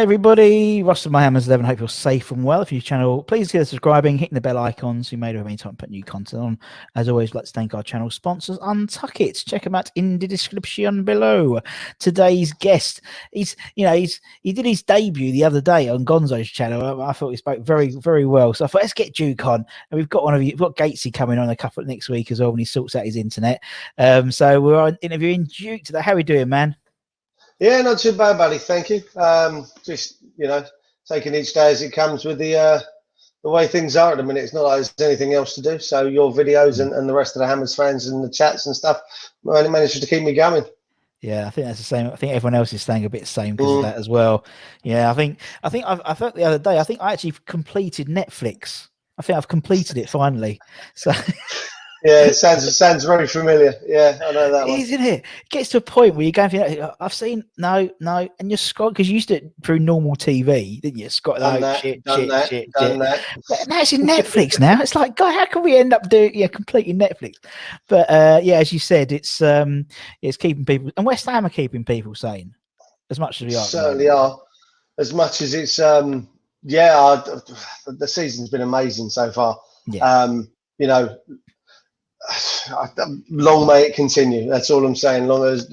everybody, Ross of My Hammers 11. Hope you're safe and well. If you're channel, please consider subscribing, hitting the bell icons. You may have any time put new content on. As always, let's thank our channel sponsors, Untuck It. Check them out in the description below. Today's guest, he did his debut the other day on Gonzo's channel. I thought he spoke very, very well. So I thought, let's get Duke on. And we've got we've got Gatesy coming on a couple next week as well when he sorts out his internet. So we're interviewing Duke today. How are we doing, man? Yeah, not too bad, buddy. Thank you. Just taking each day as it comes with the way things are at the minute. It's not like there's anything else to do. So your videos and the rest of the Hammers fans and the chats and stuff managed to keep me going. Yeah, I think that's the same. I think everyone else is staying a bit the same because of that as well. Yeah, I thought the other day, I think I actually completed Netflix. I think I've completed it finally. So. Yeah, it sounds very familiar. Yeah, I know that one. Isn't it? It gets to a point where you're going through, I've seen no, and you're scrolling because you used to through normal TV, didn't you? Scott, done that. But now it's in Netflix now. It's like, God, how can we end up doing completing Netflix? But as you said, it's keeping people, and West Ham are keeping people sane as much as we are. Certainly are. As much as it's the season's been amazing so far. Yeah. Long may it continue. That's all I'm saying. Long as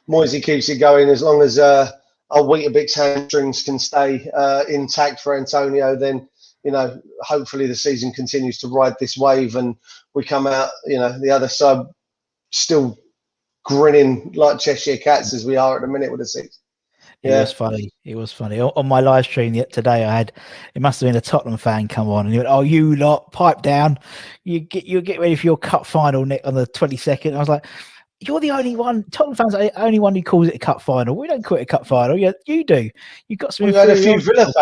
Moisey keeps it going, as long as our Weetabix hamstrings can stay intact for Antonio, then hopefully the season continues to ride this wave and we come out the other side still grinning like Cheshire Cats as we are at the minute with the season. It was funny. It was funny. On my live stream today, it must have been a Tottenham fan come on and he went, "Oh, you lot, pipe down. You get ready for your cup final on the 22nd." I was like, "You're the only one. Tottenham fans are the only one who calls it a cup final. We don't call it a cup final. Yeah, you do. You got some." We've had a few Villa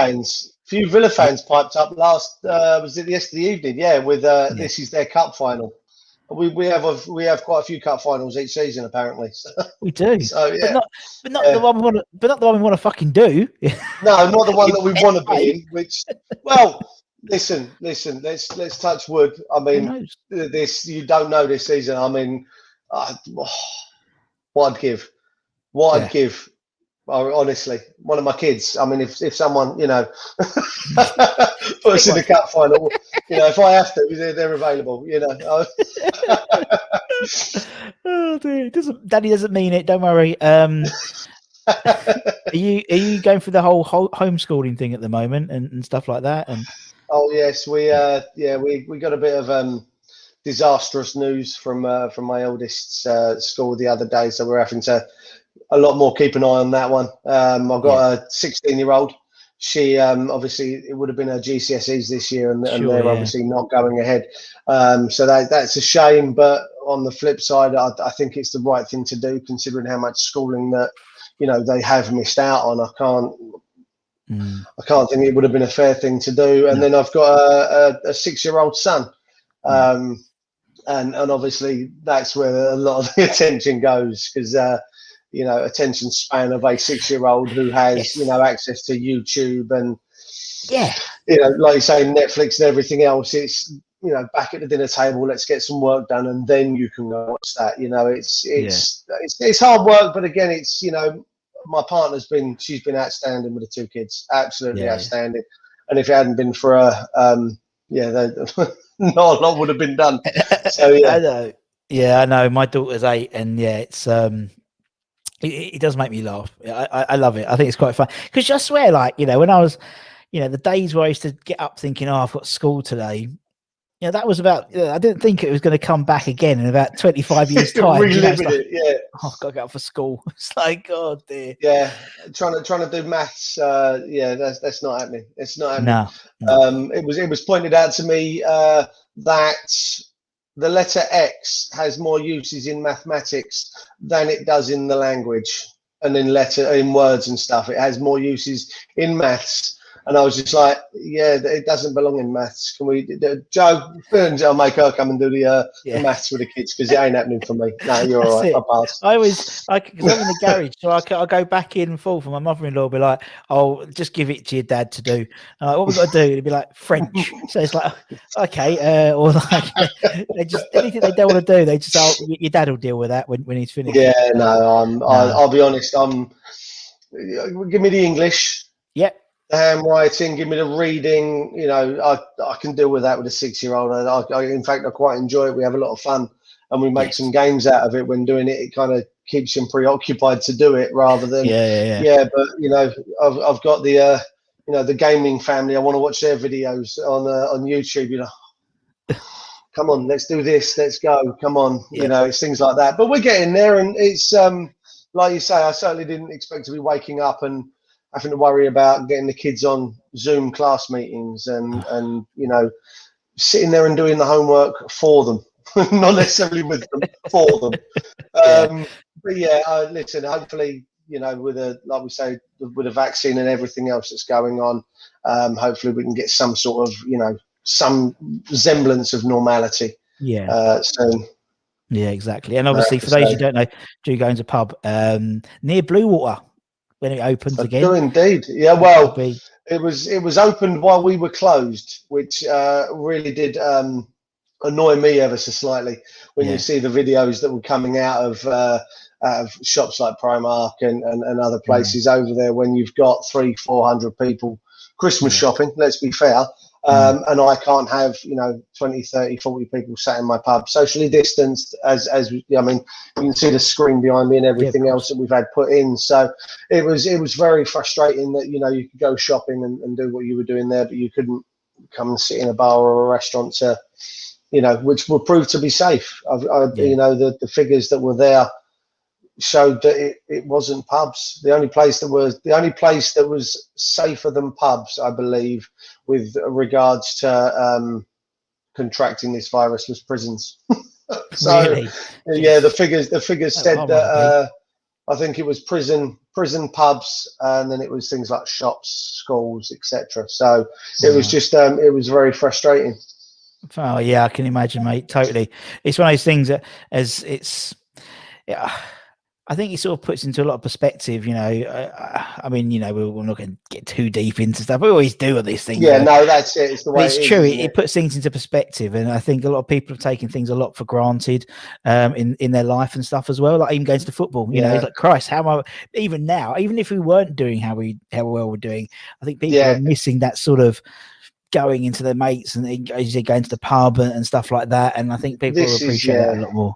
fans piped up last. Was it yesterday evening? Yeah, with this is their cup final. We have quite a few cup finals each season apparently. So, we do, so, yeah. but not the one we want. But not the one we want to fucking do. No, not the one that we want to be in. Which, well, listen. Let's touch wood. I mean, you don't know this season. I mean, what I'd give. Honestly, one of my kids. I mean, if someone put us in the cup final, if I have to, they're available. Oh dear, Daddy doesn't mean it. Don't worry. Are you going through the whole homeschooling thing at the moment and stuff like that? And oh yes, we got a bit of disastrous news from my eldest's school the other day, so we're having to. A lot more keep an eye on that one. I've got a 16-year-old. She obviously it would have been her GCSEs this year, and they're obviously not going ahead. So that's a shame. But on the flip side, I think it's the right thing to do, considering how much schooling that they have missed out on. I can't think it would have been a fair thing to do. And then I've got a 6-year-old son, and obviously that's where a lot of the attention goes because. Attention span of a 6-year-old who has, access to YouTube and, like you say, Netflix and everything else. It's, back at the dinner table, let's get some work done, and then you can go watch that. It's hard work, but again, it's, my partner's she's been outstanding with the 2 kids, absolutely outstanding. And if it hadn't been for her, not a lot would have been done. So I know. Yeah, I know. My daughter's 8, and it's It does make me laugh. I love it. I think it's quite fun because I swear, when I was, the days where I used to get up thinking, "Oh, I've got school today." That was about. I didn't think it was going to come back again in about 25 years' time. Reliving it, Oh, I've got to get up for school. It's like, God, dear. Yeah, trying to do maths. That's not happening. It's not happening. No. It was pointed out to me that. The letter X has more uses in mathematics than it does in the language and in words and stuff. It has more uses in maths. And I was just like, it doesn't belong in maths. Can we, Joe, I'll make her come and do the maths with the kids because it ain't happening for me. No, you're all right. I'll pass. Because I'm in the garage, so I'll go back in and forth. And my mother-in-law will be like, "Oh, just give it to your dad to do." What we got to do? It'd be like French. So it's like, okay, or like they just anything they don't want to do, they just your dad will deal with that when he's finished. Yeah, no, I'll be honest. Give me the English. Yep. The handwriting, give me the reading. You know, I can deal with that with a 6-year-old. And in fact, I quite enjoy it. We have a lot of fun, and we make some games out of it when doing it. It kind of keeps him preoccupied to do it rather than But you know, I've got the you know, the gaming family. I want to watch their videos on YouTube. You know, come on, let's do this. Let's go. Come on. You know, it's things like that. But we're getting there, and it's like you say. I certainly didn't expect to be waking up and having to worry about getting the kids on Zoom class meetings and you know, sitting there and doing the homework for them, not necessarily with them, for them. But yeah, listen, hopefully, you know, with like we say, with a vaccine and everything else that's going on, hopefully we can get some sort of, you know, some semblance of normality. Soon. Yeah, exactly. And obviously, for those who don't know, do go into a pub near Bluewater when it opens again. Do indeed. Yeah, well, it was opened while we were closed, which really did annoy me ever so slightly when you see the videos that were coming out of shops like Primark and other places over there when you've got 300-400 people Christmas shopping, let's be fair. And I can't have, you know, 20, 30, 40 people sat in my pub, socially distanced, as I mean, you can see the screen behind me and everything else that we've had put in. So it was very frustrating that, you know, you could go shopping and do what you were doing there, but you couldn't come and sit in a bar or a restaurant to, you know, which will prove to be safe. You know, the figures that were there showed that it wasn't pubs. The only place that was safer than pubs, I believe, with regards to contracting this virus, was prisons. So really? Yeah, the figures said that I think it was prison, pubs, and then it was things like shops, schools, etc. So it was just it was very frustrating. Oh yeah, I can imagine, mate. Totally. It's one of those things that, as it's, I think it sort of puts into a lot of perspective, you know. I mean, you know, we're not going to get too deep into stuff. We always do on these things. Yeah, no, that's it. It's the way it's true. It puts things into perspective, and I think a lot of people have taken things a lot for granted in their life and stuff as well. Like even going to the football, you know, it's like, Christ, how am I? Even now, even if we weren't doing how well we're doing, I think people are missing that sort of going into their mates and as you going to the pub and stuff like that. And I think people will appreciate that a lot more.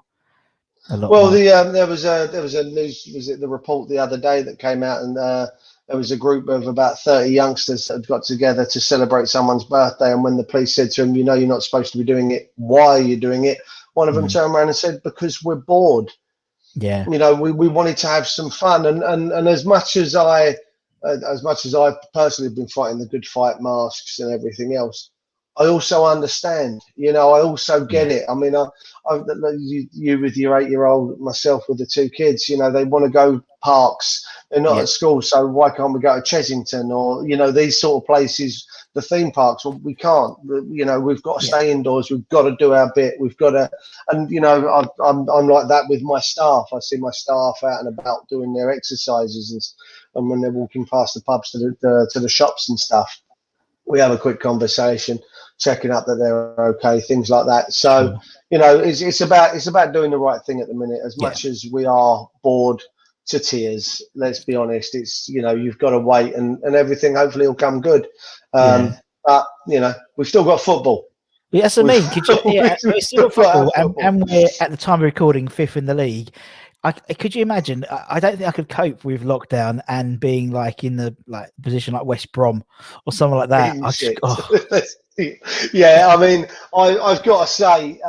Well, there was a news, was it the report the other day that came out, and there was a group of about 30 youngsters that had got together to celebrate someone's birthday, and when the police said to them, you know, you're not supposed to be doing it, why are you doing it, one of them turned around and said, because we're bored. You know, we wanted to have some fun, and as much as I personally have been fighting the good fight, masks and everything else, I also understand, you know, I also get it. I mean, you with your 8-year-old, myself with the 2 kids, you know, they want to go parks. They're not at school, so why can't we go to Chessington or, you know, these sort of places, the theme parks? Well, we can't. You know, we've got to stay indoors. We've got to do our bit. We've got to, and you know, I'm like that with my staff. I see my staff out and about doing their exercises, and when they're walking past the pubs to the shops and stuff, we have a quick conversation, checking up that they're okay, things like that. So, you know, it's about doing the right thing at the minute. As much as we are bored to tears, let's be honest, it's, you know, you've got to wait and everything hopefully will come good. But, you know, we've still got football. Yeah, that's what I mean. Could you, we're still got football, and we're at the time of recording 5th in the league. Could you imagine? I don't think I could cope with lockdown and being like in the position like West Brom or something like that. Yeah, I mean, I've got to say,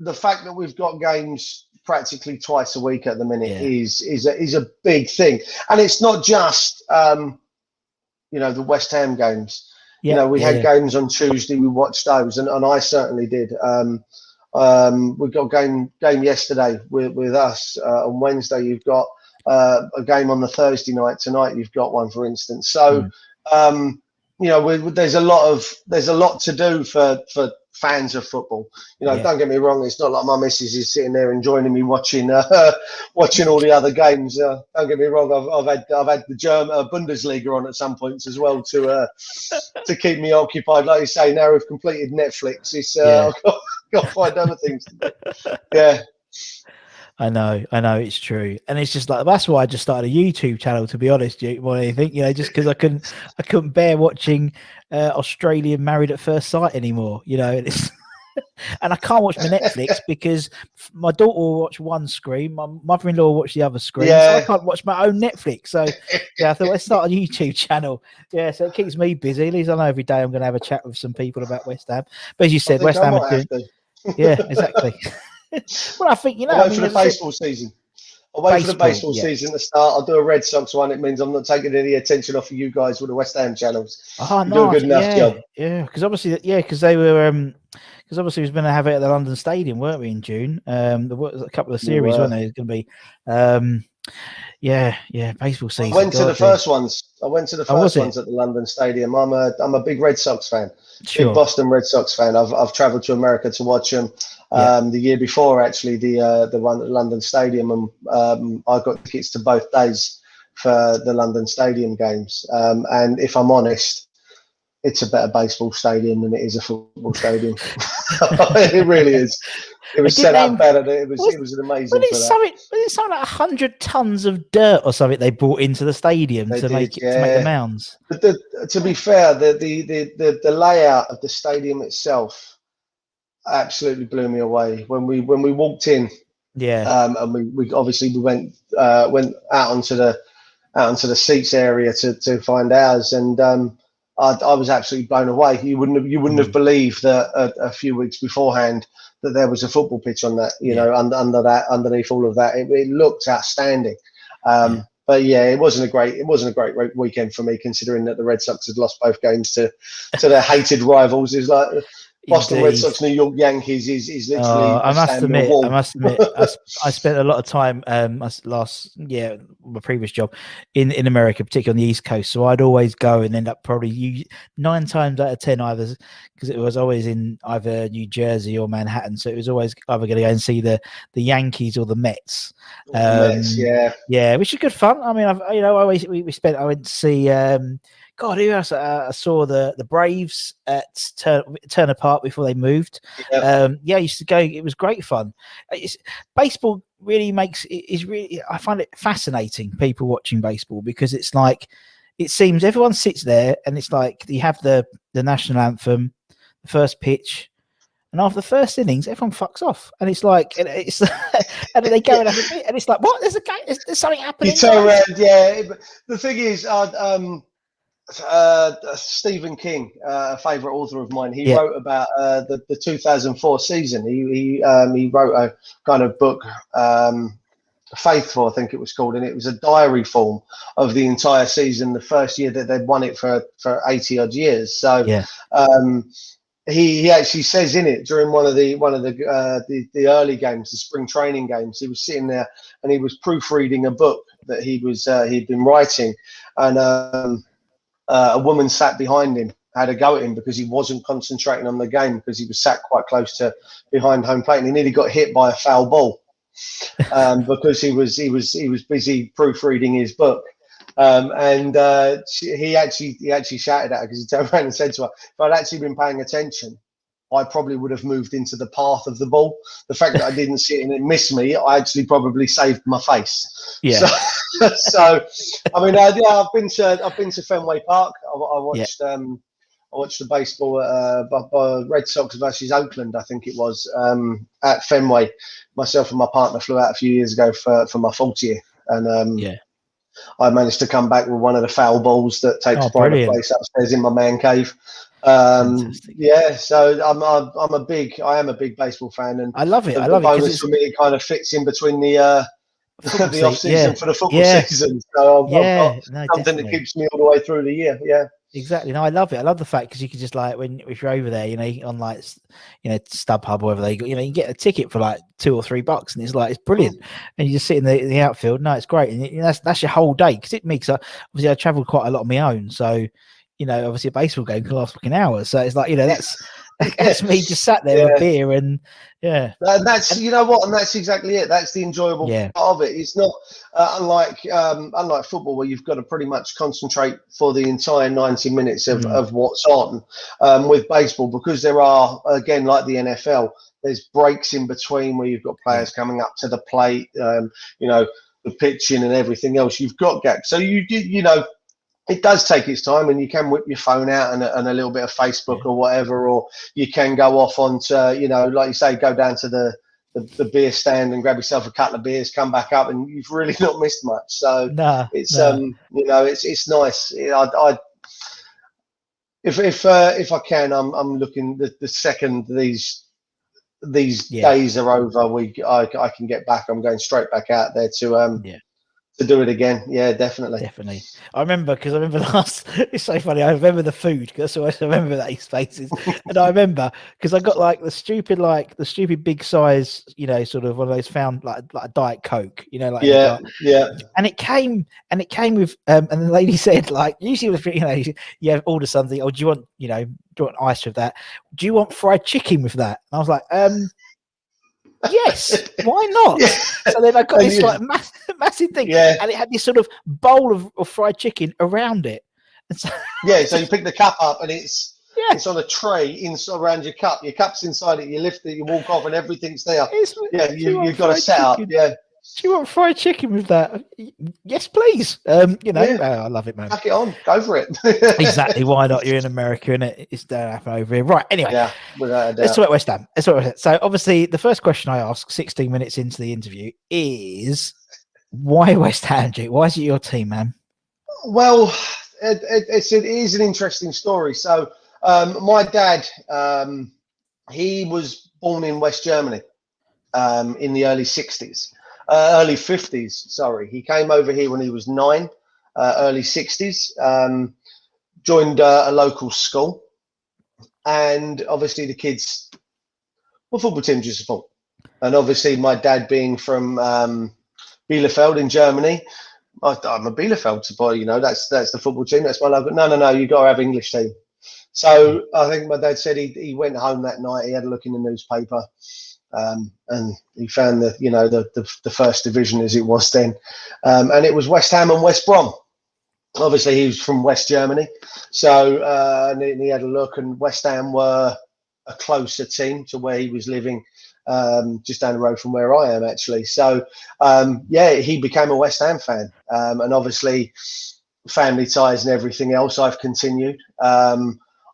the fact that we've got games practically twice a week at the minute is a big thing, and it's not just you know, the West Ham games. You know, we had games on Tuesday. We watched those, and I certainly did. We've got a game yesterday with us on Wednesday. You've got a game on the Thursday night. Tonight you've got one, for instance. So you know, there's a lot to do for fans of football. You know, don't get me wrong. It's not like my missus is sitting there and joining me watching all the other games. Don't get me wrong. I've had the German Bundesliga on at some points as well to keep me occupied. Like you say, now we've completed Netflix. It's I've got to find other things to do. I know, it's true, and it's just like that's why I just started a YouTube channel. To be honest, more than anything, just because I couldn't bear watching Australian Married at First Sight anymore. And it's and I can't watch my Netflix because my daughter will watch one screen, my mother-in-law will watch the other screen, so I can't watch my own Netflix. So I thought let's start a YouTube channel. Yeah, so it keeps me busy. At least I know every day I'm going to have a chat with some people about West Ham. But as you said, West Ham are doing. Yeah, exactly. Well, I think I'll wait for the baseball season. I'll wait for the baseball season to start. I'll do a Red Sox one. It means I'm not taking any attention off of you guys with the West Ham channels. Oh, you do a good enough job. Yeah, because obviously, because they were, because obviously we was going to have it at the London Stadium, weren't we, in June? There was a couple of series, weren't there? It's going to be, baseball season. I went to the first ones. At the London Stadium. I'm a big Red Sox fan. Big Boston Red Sox fan. I've travelled to America to watch them. The year before, actually, the one at London Stadium, and I got tickets to both days for the London Stadium games. And if I'm honest, it's a better baseball stadium than it is a football stadium. It really is. It was set up better. It was an amazing. Was it something like 100 tons of dirt or something they brought into the stadium to make the mounds? But to be fair, the layout of the stadium itself absolutely blew me away when we walked in. And we obviously went out onto the seats area to find ours, and I was absolutely blown away. You wouldn't have believed that a few weeks beforehand that there was a football pitch on that, underneath all of that. It looked outstanding. But it wasn't a great weekend for me, considering that the Red Sox had lost both games to their hated rivals. It's like Boston Red Sox, New York Yankees is literally. I must admit, I spent a lot of time my previous job in America, particularly on the East Coast. So I'd always go and end up probably 9 times out of 10 either, because it was always in either New Jersey or Manhattan. So it was always either going to go and see the Yankees or the Mets. Which is good fun. I mean, I went to see. God, who else? I saw the Braves at Turner Park before they moved. I used to go. It was great fun. Baseball really I find it fascinating, people watching baseball, because it's like, it seems everyone sits there and it's like you have the national anthem, the first pitch, and after the first innings, everyone fucks off, and it's like, and then they go and have a bit, and it's like, what? There's a game. There's something happening. You turn around, But the thing is, Stephen King, a favourite author of mine, he wrote about the 2004 season. He wrote a kind of book, Faithful, I think it was called, and it was a diary form of the entire season, the first year that they'd won it for 80 odd years. So he actually says in it, during one of the early games, the spring training games, he was sitting there and he was proofreading a book that he'd been writing, and a woman sat behind him, had a go at him because he wasn't concentrating on the game, because he was sat quite close to behind home plate, and he nearly got hit by a foul ball because he was busy proofreading his book. He actually shouted at her, because he turned around and said to her, if I'd actually been paying attention, I probably would have moved into the path of the ball. The fact that I didn't see it and it missed me, I actually probably saved my face. Yeah. So I mean, I've been to Fenway Park. I watched the baseball Red Sox versus Oakland, I think it was, at Fenway. Myself and my partner flew out a few years ago for my 40th, and I managed to come back with one of the foul balls that takes pride of place upstairs in my man cave. So I am a big baseball fan, and I love it. The bonus for me, it kind of fits in between the off season for the football season. So I've got something that keeps me all the way through the year. Yeah. Exactly. No, I love it. I love the fact, because you can just, like, if you're over there, on like, StubHub or whatever, they you can get a ticket for like $2 or $3, and it's like, it's brilliant. And you just sit in the outfield. No, it's great, and that's your whole day, because it makes obviously I travelled quite a lot on my own, so obviously a baseball game can last fucking hours. So it's like, that's me just sat there with a beer, and and that's and that's exactly it. That's the enjoyable part of it. It's not unlike football, where you've got to pretty much concentrate for the entire 90 minutes of what's on. With baseball, because there are, again, like the NFL, there's breaks in between where you've got players coming up to the plate, the pitching and everything else. You've got gaps. So it does take its time, and you can whip your phone out and a little bit of Facebook or whatever, or you can go off onto, like you say, go down to the beer stand and grab yourself a couple of beers, come back up, and you've really not missed much. So it's nice. If I can, I'm looking the second these days are over, I can get back. I'm going straight back out there to do it again. Yeah, definitely. I remember it's so funny. I remember the food, because I remember these faces. And I remember because I got like the stupid big size, sort of one of those found like a Diet Coke, and it came with and the lady said, like, usually you order something, or do you want ice with that? Do you want fried chicken with that? And I was like, yes, why not? So then I got this like massive thing, and it had this sort of bowl of fried chicken around it. And so so you pick the cup up, and it's on a tray around your cup. Your cup's inside it. You lift it, you walk off, and everything's there. You've got a setup. Yeah. Do you want fried chicken with that? Yes, please. I love it, man. Pack it on. Go for it. Exactly. Why not? You're in America, and it's don't happen over here. Right. Anyway, without a doubt. Let's talk about West Ham. So, obviously, the first question I ask 16 minutes into the interview is, why West Ham, Duke? Why is it your team, man? Well, it is an interesting story. So, my dad, he was born in West Germany in the early 60s. Early 50s, sorry. He came over here when he was 9, early 60s, joined a local school. And obviously the kids, what football team do you support? And obviously my dad being from Bielefeld in Germany, I'm a Bielefeld supporter, that's the football team, that's my local. No, you got to have English team. So I think my dad said he went home that night, he had a look in the newspaper, and he found the first division as it was then, and it was West Ham and West Brom. Obviously he was from West Germany, so and he had a look, and West Ham were a closer team to where he was living, just down the road from where I am actually. So he became a West Ham fan, and obviously family ties and everything else I've continued.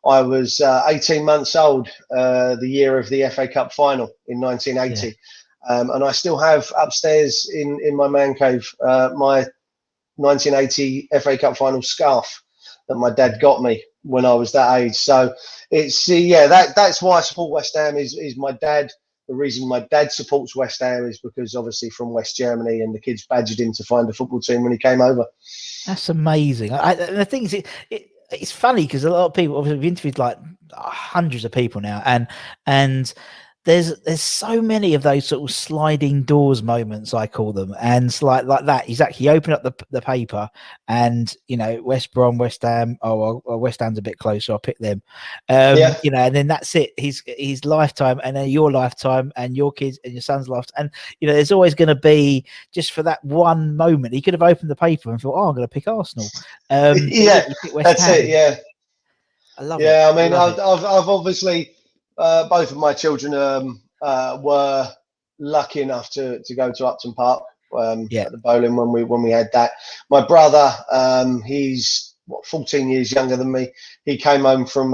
I was 18 months old the year of the FA Cup final in 1980. And I still have upstairs in my man cave my 1980 FA Cup final scarf that my dad got me when I was that age. So it's that's why I support West Ham is my dad. The reason my dad supports West Ham is because obviously from West Germany, and the kids badgered him to find a football team when he came over. That's amazing. The thing is, it's funny because a lot of people, obviously we've interviewed like hundreds of people now, and there's so many of those sort of sliding doors moments, I call them, and like that. He's actually opened up the paper, and West Brom, West Ham. Well, West Ham's a bit closer. I'll pick them. And then that's it. His lifetime, and then your lifetime, and your kids and your son's lifetime. And there's always going to be, just for that one moment, he could have opened the paper and thought, "Oh, I'm going to pick Arsenal." That's it. Yeah, I love it. Yeah, I mean, I've obviously. Both of my children were lucky enough to go to Upton Park at the bowling when we had that. My brother, he's 14 years younger than me. He came home from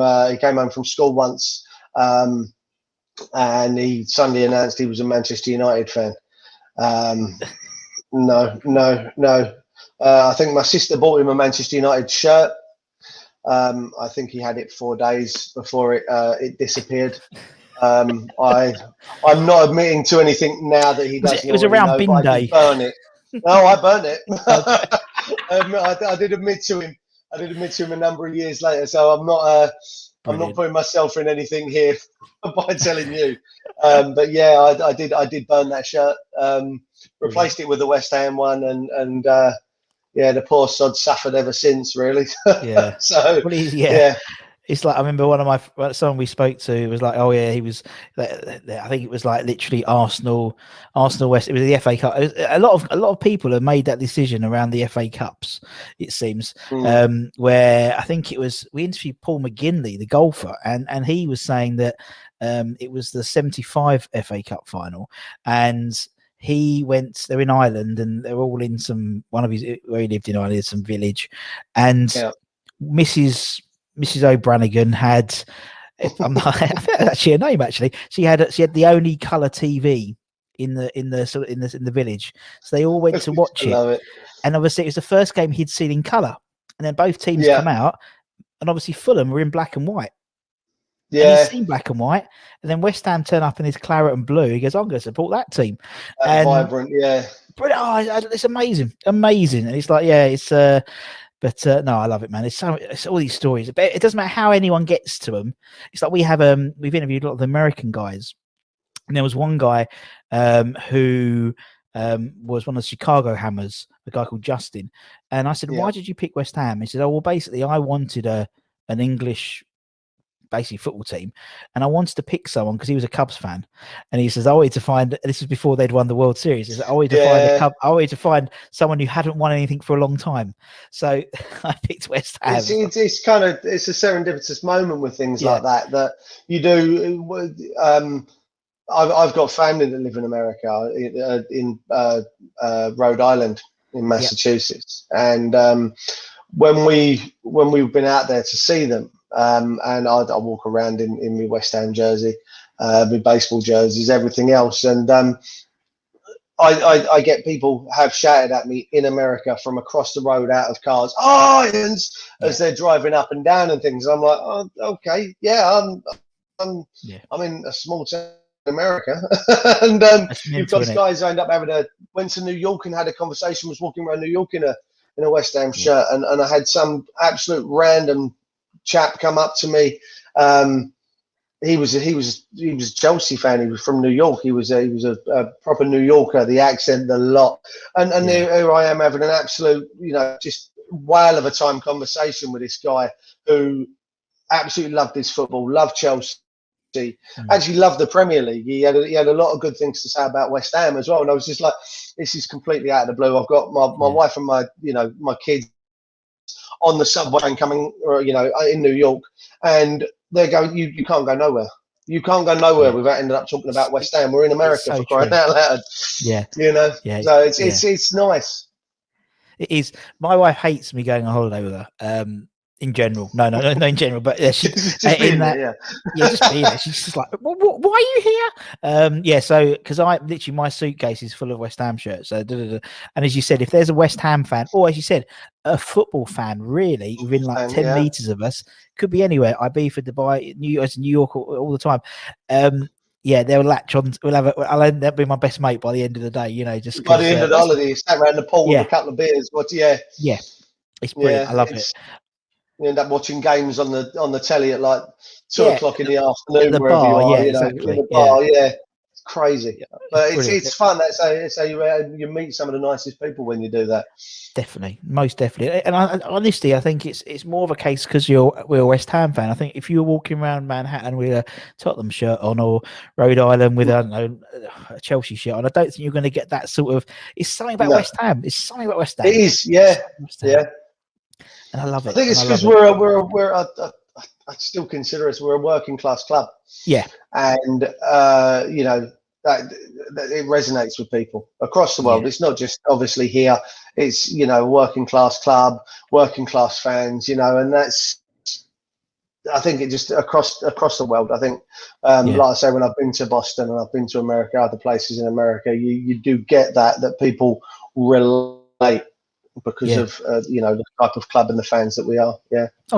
school once, and he suddenly announced he was a Manchester United fan. No. I think my sister bought him a Manchester United shirt. I think he had it 4 days before it disappeared. I'm not admitting to anything now that he doesn't. It was around bin day. Burn it. No, I burned it. I did admit to him. A number of years later. So I'm not putting myself in anything here by telling you. But yeah, I did burn that shirt. Replaced it with the West Ham one, and the poor sod suffered ever since, really. Yeah. So it's like, I remember someone we spoke to was like, oh yeah, he was. I think it was like literally Arsenal West. It was the FA Cup. A lot of people have made that decision around the FA Cups. It seems where I think it was we interviewed Paul McGinley, the golfer, and he was saying that It was the 75 FA Cup final, and he went. They're in Ireland, and they're all in one of his where he lived in Ireland, some village, and Mrs. O'Branigan had. I think that's actually her name. Actually, she had the only colour TV in the village, so they all went to watch it. And obviously, it was the first game he'd seen in colour, and then both teams come out, and obviously Fulham were in black and white. Yeah, and he's seen black and white, and then West Ham turn up in his claret and blue. He goes, "I'm going to support that team." And vibrant, yeah. But it's amazing, and it's like, it's. But no, I love it, man. It's all these stories. It doesn't matter how anyone gets to them. It's like we've interviewed a lot of the American guys, and there was one guy who was one of the Chicago Hammers, a guy called Justin, and I said, "Why did you pick West Ham?" He said, "Oh, well, basically, I wanted an English." Basically football team, and I wanted to pick someone because he was a Cubs fan, and he says I wanted to find. This was before they'd won the World Series. He said, I wanted to find someone who hadn't won anything for a long time. So I picked West Ham. It's a serendipitous moment with things like that you do. I've got family that live in America, in Rhode Island, in Massachusetts, and when we've been out there to see them. And I walk around in my West Ham jersey, my baseball jerseys, everything else. And I get people have shouted at me in America from across the road out of cars, Irons, as they're driving up and down and things. I'm like, oh, okay, I'm in a small town in America. And you've got guys who end up went to New York and had a conversation, was walking around New York in a West Ham shirt. And I had some absolute random chap come up to me. He was a Chelsea fan. He was from New York. He was a proper New Yorker. The accent, the lot. And here I am having an absolute, just whale of a time conversation with this guy who absolutely loved his football, loved Chelsea. Actually loved the Premier League. He had a lot of good things to say about West Ham as well. And I was just like, this is completely out of the blue. I've got my wife and my kids on the subway train coming, in New York, and they're going, you can't go nowhere. You can't go nowhere without ending up talking about West Ham. We're in America, for crying out loud. Yeah. So it's nice. It is. My wife hates me going on holiday with her. In general, no, in general, but just being there. She's just like, why are you here? So because I literally my suitcase is full of West Ham shirts. So, and as you said, if there's a West Ham fan, or as you said, a football fan, really within like 10 meters of us, could be anywhere. Ibiza, Dubai, New York, all the time. They'll latch on. I'll end up being my best mate by the end of the day. Just by the end of the holiday, you sat around the pool with a couple of beers. It's brilliant. I love it. You end up watching games on the telly at like 2 o'clock in the afternoon, the wherever bar, you are. Exactly. In the bar, it's crazy. But it's fun. That's how you meet some of the nicest people when you do that. Definitely, most definitely. And honestly, I think it's more of a case because we're a West Ham fan. I think if you're walking around Manhattan with a Tottenham shirt on, or Rhode Island with a Chelsea shirt on, I don't think you're going to get that sort of. It's something about West Ham. It's something about West Ham. It is, yeah. And I love it. I think it's because I still consider us we're a working class club. Yeah, and that it resonates with people across the world. It's not just obviously here. It's working class club, working class fans. And that's. I think it just across the world. I think, like I say, when I've been to Boston and I've been to America, other places in America, you do get that people relate. Because of the type of club and the fans that we are,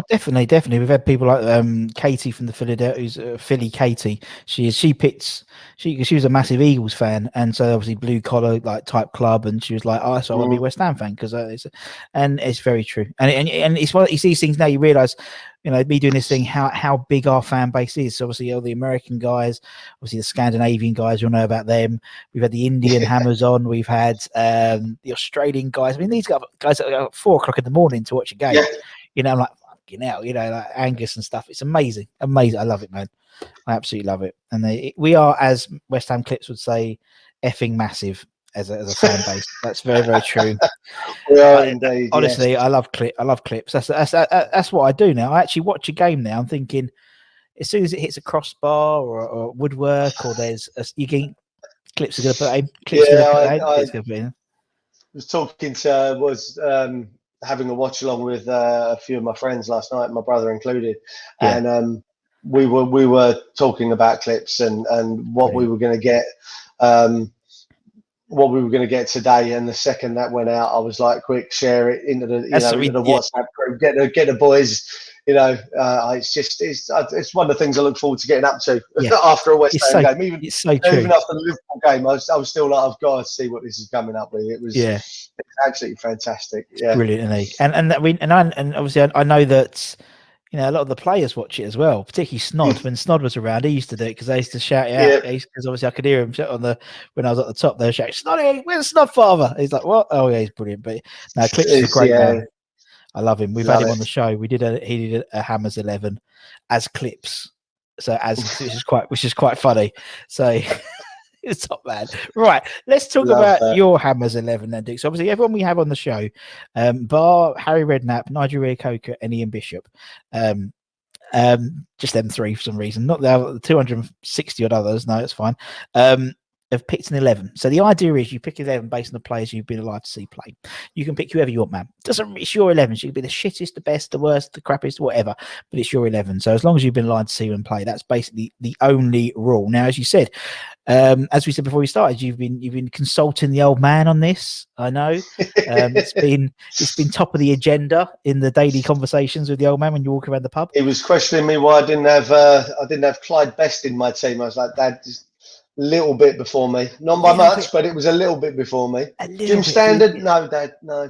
definitely. We've had people like Katie from the Philadelphia, who's Philly Katie. She was a massive Eagles fan, and so obviously blue collar like type club, and she was like, so I want to be a West Ham fan because it's very true, and it's one of these things now you realise. Me doing this thing, how big our fan base is. So obviously all the American guys, obviously the Scandinavian guys, you'll know about them. We've had the Indian hammers on. We've had the Australian guys. I mean, these guys at 4 o'clock in the morning to watch a game. I'm like, fucking hell, like Angus and stuff. It's amazing. I love it, man. I absolutely love it. And we are, as West Ham Clips would say, effing massive as a fan base. That's very, very true. We are indeed. Honestly, I love clips. That's what I do now. I actually watch a game now. I'm thinking, as soon as it hits a crossbar or woodwork, or you get clips are going to put in. Clips are going to put in. Clips going to put in. Was talking having a watch along with a few of my friends last night, my brother included, and we were talking about clips and what we were going to get, today. And the second that went out, I was like, quick, share it into the WhatsApp group, get the boys. It's one of the things I look forward to getting up to after a West Ham game. Even after the Liverpool game, I was still like, I've got to see what this is coming up with. It was absolutely fantastic. Yeah, brilliant, isn't he? And obviously I know that a lot of the players watch it as well, particularly Snod. When Snod was around, he used to do it because they used to shout it out. Because obviously I could hear him when I was at the top. They were shouting, "Snoddy, where's Snod father?" He's like, "What?" Oh yeah, he's brilliant. But no, Clips is a great man. I love him. We've had him on the show. He did a Hammers 11 as Clips, which is quite funny. So it's top man. Right, let's talk about your Hammers 11 then, Duke. So obviously everyone we have on the show, bar Harry Redknapp, Nigel Coker, and Ian Bishop, just them three for some reason. Not the 260 odd others. No, it's fine. Have picked an 11. So the idea is you pick 11 based on the players you've been allowed to see play. You can pick whoever you want, man. It's your 11. So you can be the shittest, the best, the worst, the crappiest, whatever. But it's your 11. So as long as you've been allowed to see them play, that's basically the only rule. Now, as you said, as we said before we started, you've been consulting the old man on this. I know it's been top of the agenda in the daily conversations with the old man when you walk around the pub. He was questioning me why I didn't have Clyde Best in my team. I was like, Dad, just little bit before me, not by much, but it was a little bit before me. Jim Standard, no, Dad, no.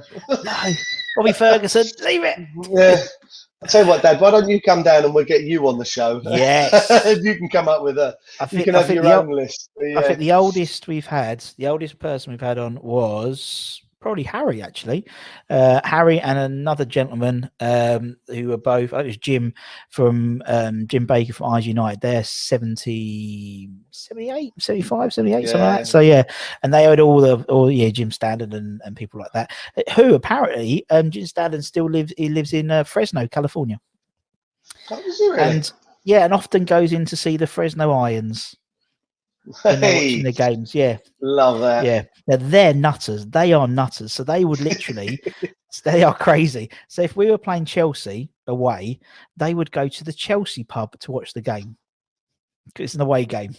Bobby Ferguson, leave it. Yeah. I'll tell you what, Dad, why don't you come down and we'll get you on the show? Yes. You can come up with you can have your own list. I think the oldest person we've had on was probably Harry, actually. Harry and another gentleman who were both, it was Jim from Jim Baker from IG United. They're 78, 75, 78, something like that. So yeah, and they had all Jim Standard and people like that. Who apparently Jim Standard still lives in Fresno, California. Oh, is he really? And and often goes in to see the Fresno Irons when they're watching the games. Yeah, love that. Yeah, now they're nutters. They are nutters. So they would literally, they are crazy. So if we were playing Chelsea away, they would go to the Chelsea pub to watch the game. It's an away game.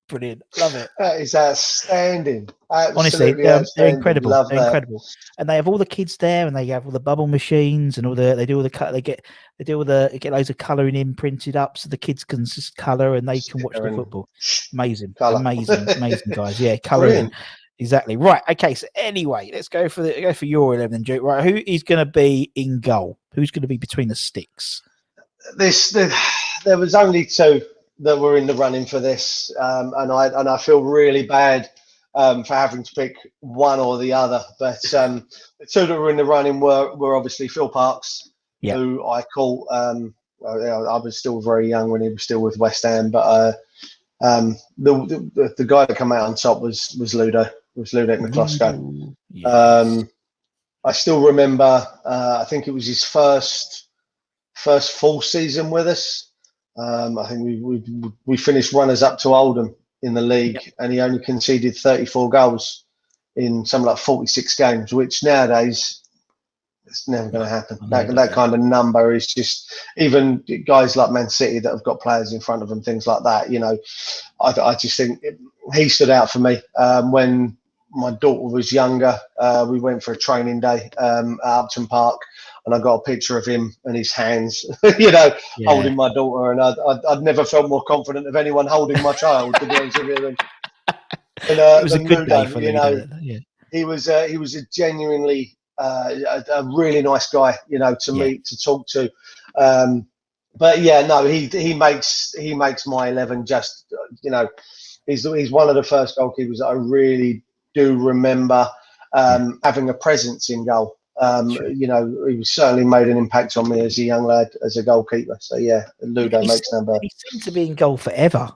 Brilliant. Love it. That is outstanding. Honestly, they're incredible. They're incredible. And they have all the kids there, and they have all the bubble machines and they do all the get loads of colouring in printed up so the kids can just colour and they can watch the football. Amazing guys. Yeah, colouring. Exactly. Right. Okay. So anyway, let's go for your 11, Duke. Right. Who is going to be in goal? Who's going to be between the sticks? There was only two that were in the running for this, and I feel really bad for having to pick one or the other. But the two that were in the running were obviously Phil Parkes, who I call. I was still very young when he was still with West Ham, but the guy that came out on top was Ludo McCloskey. Yes. I still remember. I think it was his first full season with us. I think we finished runners up to Oldham in the league, and he only conceded 34 goals in something like 46 games, which nowadays it's never going to happen. That kind of number is just, even guys like Man City that have got players in front of them, things like that. I just think he stood out for me. When my daughter was younger, we went for a training day at Upton Park. And I got a picture of him and his hands, holding my daughter. And I'd never felt more confident of anyone holding my child, to be honest with you. It was a good day for Ludo. He was a genuinely a really nice guy, to meet, to talk to. But yeah, no, he makes my 11 just, he's one of the first goalkeepers that I really do remember having a presence in goal. He certainly made an impact on me as a young lad, as a goalkeeper. So yeah, Ludo makes number. He seemed to be in goal forever.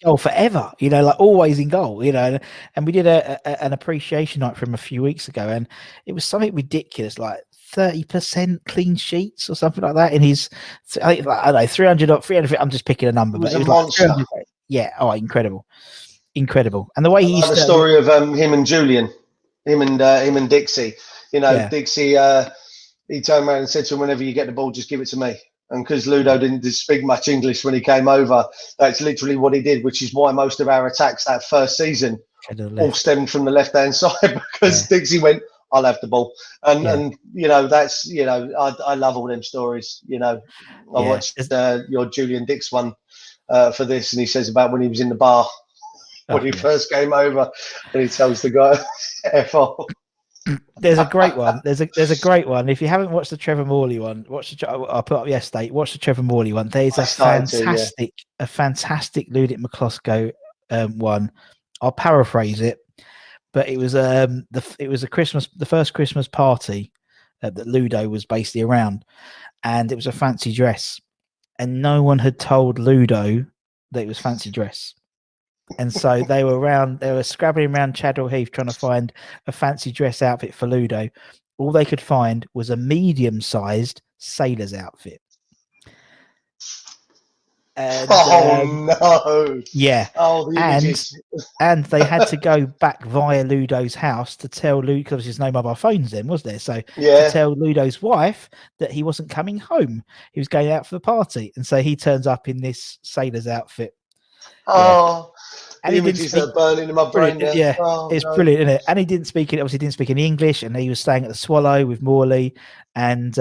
Goal forever. Like always in goal. And we did an appreciation night for him a few weeks ago, and it was something ridiculous, like 30% clean sheets or something like that in his, I don't know, 300. I'm just picking a number, He was but it a was like monster. 300. Yeah, oh, incredible. And the way I he like used the to, story of him and Julian, him and Dixie. You know, yeah, Dixie, he turned around and said to him, "Whenever you get the ball, just give it to me." And because Ludo didn't speak much English when he came over, that's literally what he did, which is why most of our attacks that first season all stemmed from the left-hand side because Dixie went, "I'll have the ball," and you know that's I love all them stories. You know, I watched your Julian Dix one for this, and he says about when he was in the bar when he first came over, and he tells the guy, "F off." There's a great one. There's a great one. If you haven't watched the Trevor Morley one, I'll put up yesterday. Watch the Trevor Morley one. There's a fantastic Ludic McCloskey one. I'll paraphrase it, but it was the first Christmas party that Ludo was basically around, and it was a fancy dress, and no one had told Ludo that it was fancy dress. And so they were scrabbling around Chadwell Heath trying to find a fancy dress outfit for Ludo. All they could find was a medium-sized sailor's outfit. And, no! Yeah. Oh, the images. And they had to go back via Ludo's house to tell Ludo, because there's no mobile phones then, was there? So to tell Ludo's wife that he wasn't coming home. He was going out for the party. And so he turns up in this sailor's outfit. Oh, and the images that are burning in my brain now. Yeah, it's brilliant, isn't it? And he didn't speak any English, and he was staying at the Swallow with Morley, and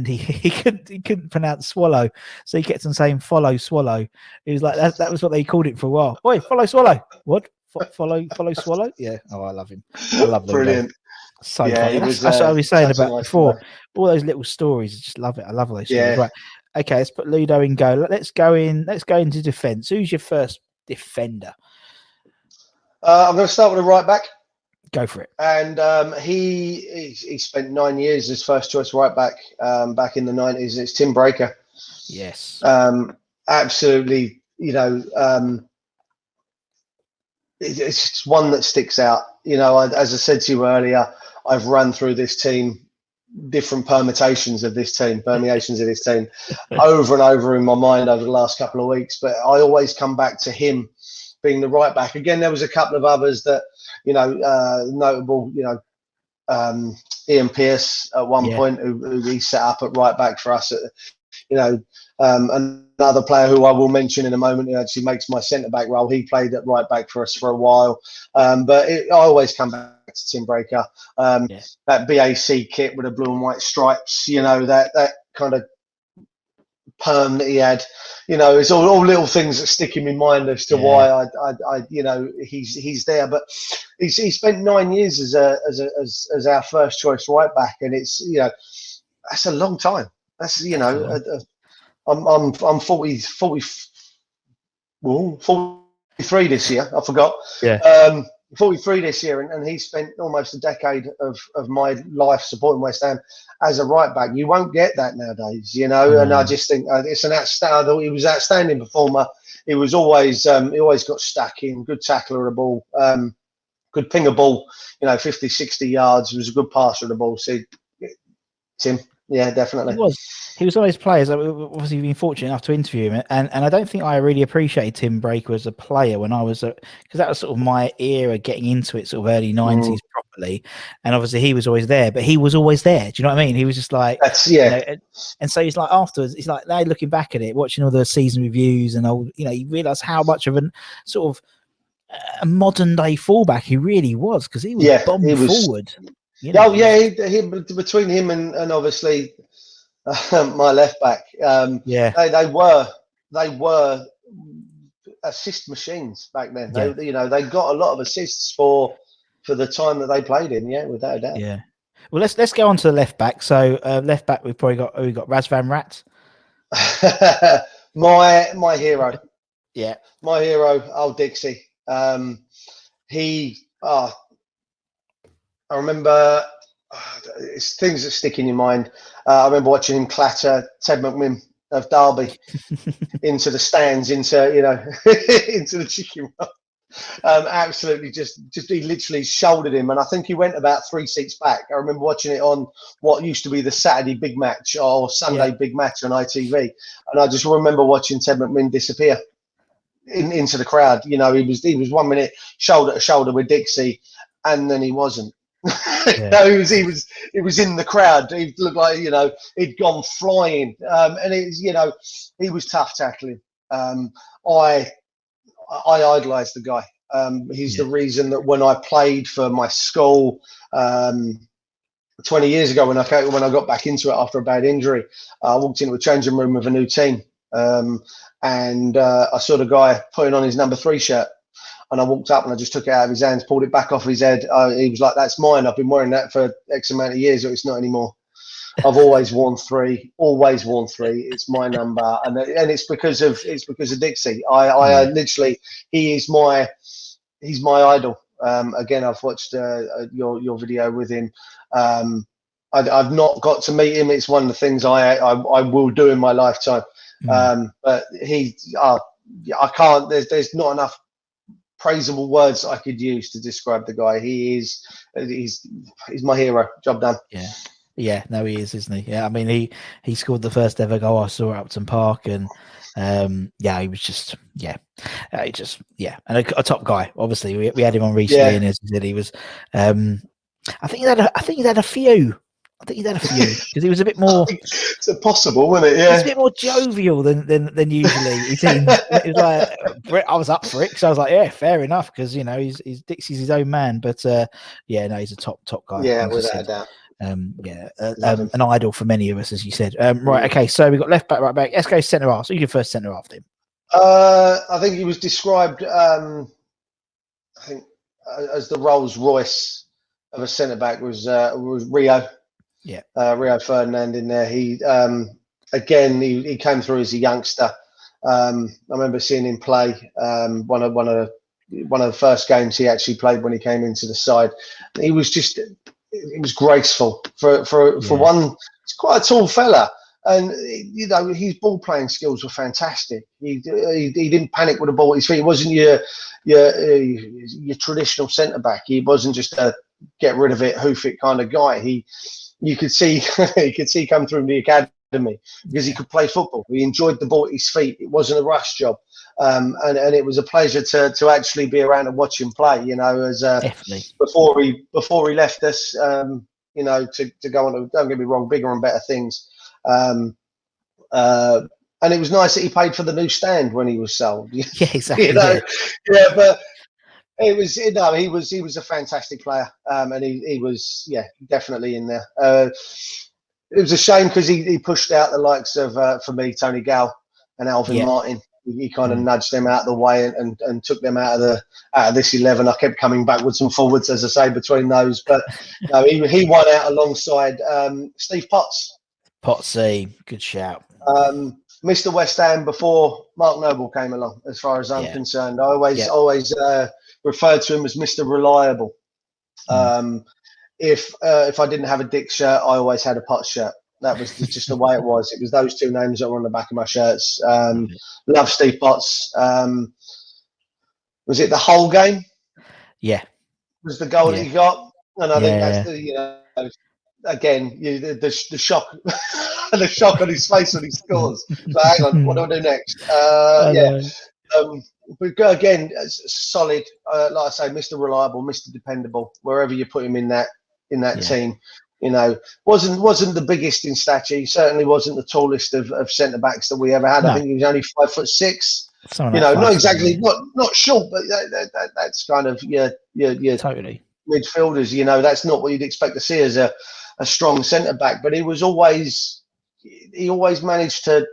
he couldn't pronounce swallow, so he kept on saying follow swallow. He was like that was what they called it for a while. Oi, follow swallow. What? Follow swallow? Yeah. Oh, I love him. I love Ludo. Brilliant. So funny. That's what I was saying about before. Guy. All those little stories, I just love it. I love all those stories. Right. Okay, let's put Ludo in goal. Let's go into defence. Who's your first defender? I'm going to start with a right back. Go for it. And he spent 9 years as first choice right back back in the 90s. It's Tim Breaker. Yes. Absolutely. You know, it's one that sticks out. You know, as I said to you earlier, I've run through this team, different permutations of this team, over and over in my mind over the last couple of weeks. But I always come back to him being the right back. Again, there was a couple of others that, you know, notable, you know, Ian Pearce at one point, who he set up at right back for us. You know, another player who I will mention in a moment, who actually makes my centre back role. He played at right back for us for a while. But I always come back to Tim Breaker. That BAC kit with the blue and white stripes, you know, that kind of perm that he had, you know, it's all little things that stick in my mind as to why I you know, he's there. But he spent 9 years as our first choice right back, and it's, you know, that's a long time. That's, you know, I'm 43 this year. I forgot. 43 this year, and he spent almost a decade of my life supporting West Ham as a right back. You won't get that nowadays, you know. And I just think it's an outstanding. He was an outstanding performer. He was always he always got stuck in, good tackler of the ball, could ping a ball, you know, 50, 60 yards. He was a good passer of the ball. So, Tim. Yeah, definitely. He was one of those players. I've obviously been fortunate enough to interview him, and I don't think I really appreciated Tim Breaker as a player when I was, because that was sort of my era getting into it, sort of early 90s properly. And obviously he was always there, but he was always there. Do you know what I mean? He was just like, you know, and so he's like, afterwards, he's like, now looking back at it, watching all the season reviews and all, you know, you realise how much of an sort of a modern day fullback he really was, because he was bomb forward. You know, he between him and obviously my left back, they were assist machines back then. They, you know, they got a lot of assists for the time that they played in. Yeah, without a doubt. Yeah. Well, let's go on to the left back. So left back, we've got Raz Van Rat. my hero. Yeah, my hero, old Dixie. I remember it's things that stick in your mind. I remember watching him clatter Ted McMinn of Derby into the stands, into, you know, into the chicken run. Absolutely, just he literally shouldered him, and I think he went about 3 seats back. I remember watching it on what used to be the Saturday Big Match or Sunday Big Match on ITV, and I just remember watching Ted McMinn disappear into the crowd. He was 1 minute shoulder to shoulder with Dixie, and then he wasn't. Yeah. He was in the crowd. He looked like he'd gone flying, and he was tough tackling. I idolised the guy. He's the reason that when I played for my school 20 years ago, when I got back into it after a bad injury, I walked into a changing room with a new team, and I saw the guy putting on his number 3 shirt, and I walked up and I just took it out of his hands, pulled it back off his head. He was like, "That's mine. I've been wearing that for X amount of years, but it's not anymore. I've always worn 3. Always worn 3. It's my number, and it's because of Dixie. I literally, he's my idol. Again, I've watched your video with him. I've not got to meet him. It's one of the things I will do in my lifetime. But I can't. There's not enough praisable words I could use to describe the guy. He's my hero. Job done. Yeah, no, he is, isn't he? Yeah, I mean, he scored the first ever goal I saw at Upton Park, and he was just and a top guy. Obviously, we had him on recently, and as he said, he was. I think he's had a few. Because he was a bit more. It's impossible, wasn't it? Yeah, he's a bit more jovial than usually. He seemed. It was like I was up for it, because I was like, yeah, fair enough, because he's Dixie's his own man. But he's a top guy. Yeah, without a doubt. An idol for many of us, as you said. Right, okay, so we've got left back, right back. Let's go centre half. So you can first centre half, Tim. I think he was described, I think, as the Rolls Royce of a centre back was Rio. Yeah, Rio Ferdinand in there. He he came through as a youngster. I remember seeing him play one of the first games he actually played when he came into the side. He was just. It was graceful for one. He's quite a tall fella, and his ball playing skills were fantastic. He didn't panic with the ball at his feet. He wasn't your traditional centre back. He wasn't just a get rid of it, hoof it kind of guy. You could see come through the academy because he could play football. He enjoyed the ball at his feet. It wasn't a rush job. And it was a pleasure to actually be around and watch him play. Definitely. before he left us, to go on to, don't get me wrong, bigger and better things. And it was nice that he paid for the new stand when he was sold. Yeah, exactly. But it was he was a fantastic player, and he was definitely in there. It was a shame because he pushed out the likes of for me Tony Gale and Alvin Martin. He kind of nudged them out of the way and took them out of this 11. I kept coming backwards and forwards, as I say, between those. But no, he won out alongside Steve Potts. Pottsy, good shout. Mr. West Ham before Mark Noble came along, as far as I'm concerned. I always referred to him as Mr. Reliable. If I didn't have a Dick shirt, I always had a Potts shirt. That was just the way it was. It was those 2 names that were on the back of my shirts. Love Steve Potts. Was it the whole game? Yeah. Was the goal that he got? And I think that's the shock, the shock on his face when he scores. So hang on, what do I do next? But again, solid. Like I say, Mr. Reliable, Mr. Dependable. Wherever you put him in that team. Wasn't the biggest in stature. He certainly wasn't the tallest of centre backs that we ever had. No. I think he was only 5'6". Not exactly, not short, but that's kind of your totally midfielders. That's not what you'd expect to see as a strong centre back. But he always managed to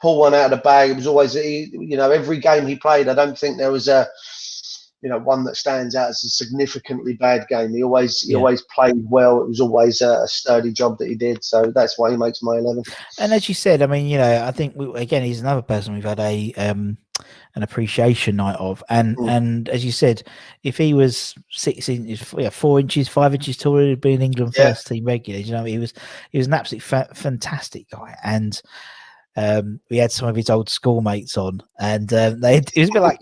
pull one out of the bag. It was always every game he played. I don't think there was one that stands out as a significantly bad game. He always played well. It was always a sturdy job that he did. So that's why he makes my 11. And as you said, I mean, I think he's another person we've had an appreciation night of. And as you said, if he was 6 inches, 4 inches, 5 inches taller, he'd be an England first team regular. He was an absolutely fantastic guy. And we had some of his old schoolmates on, and it was a bit like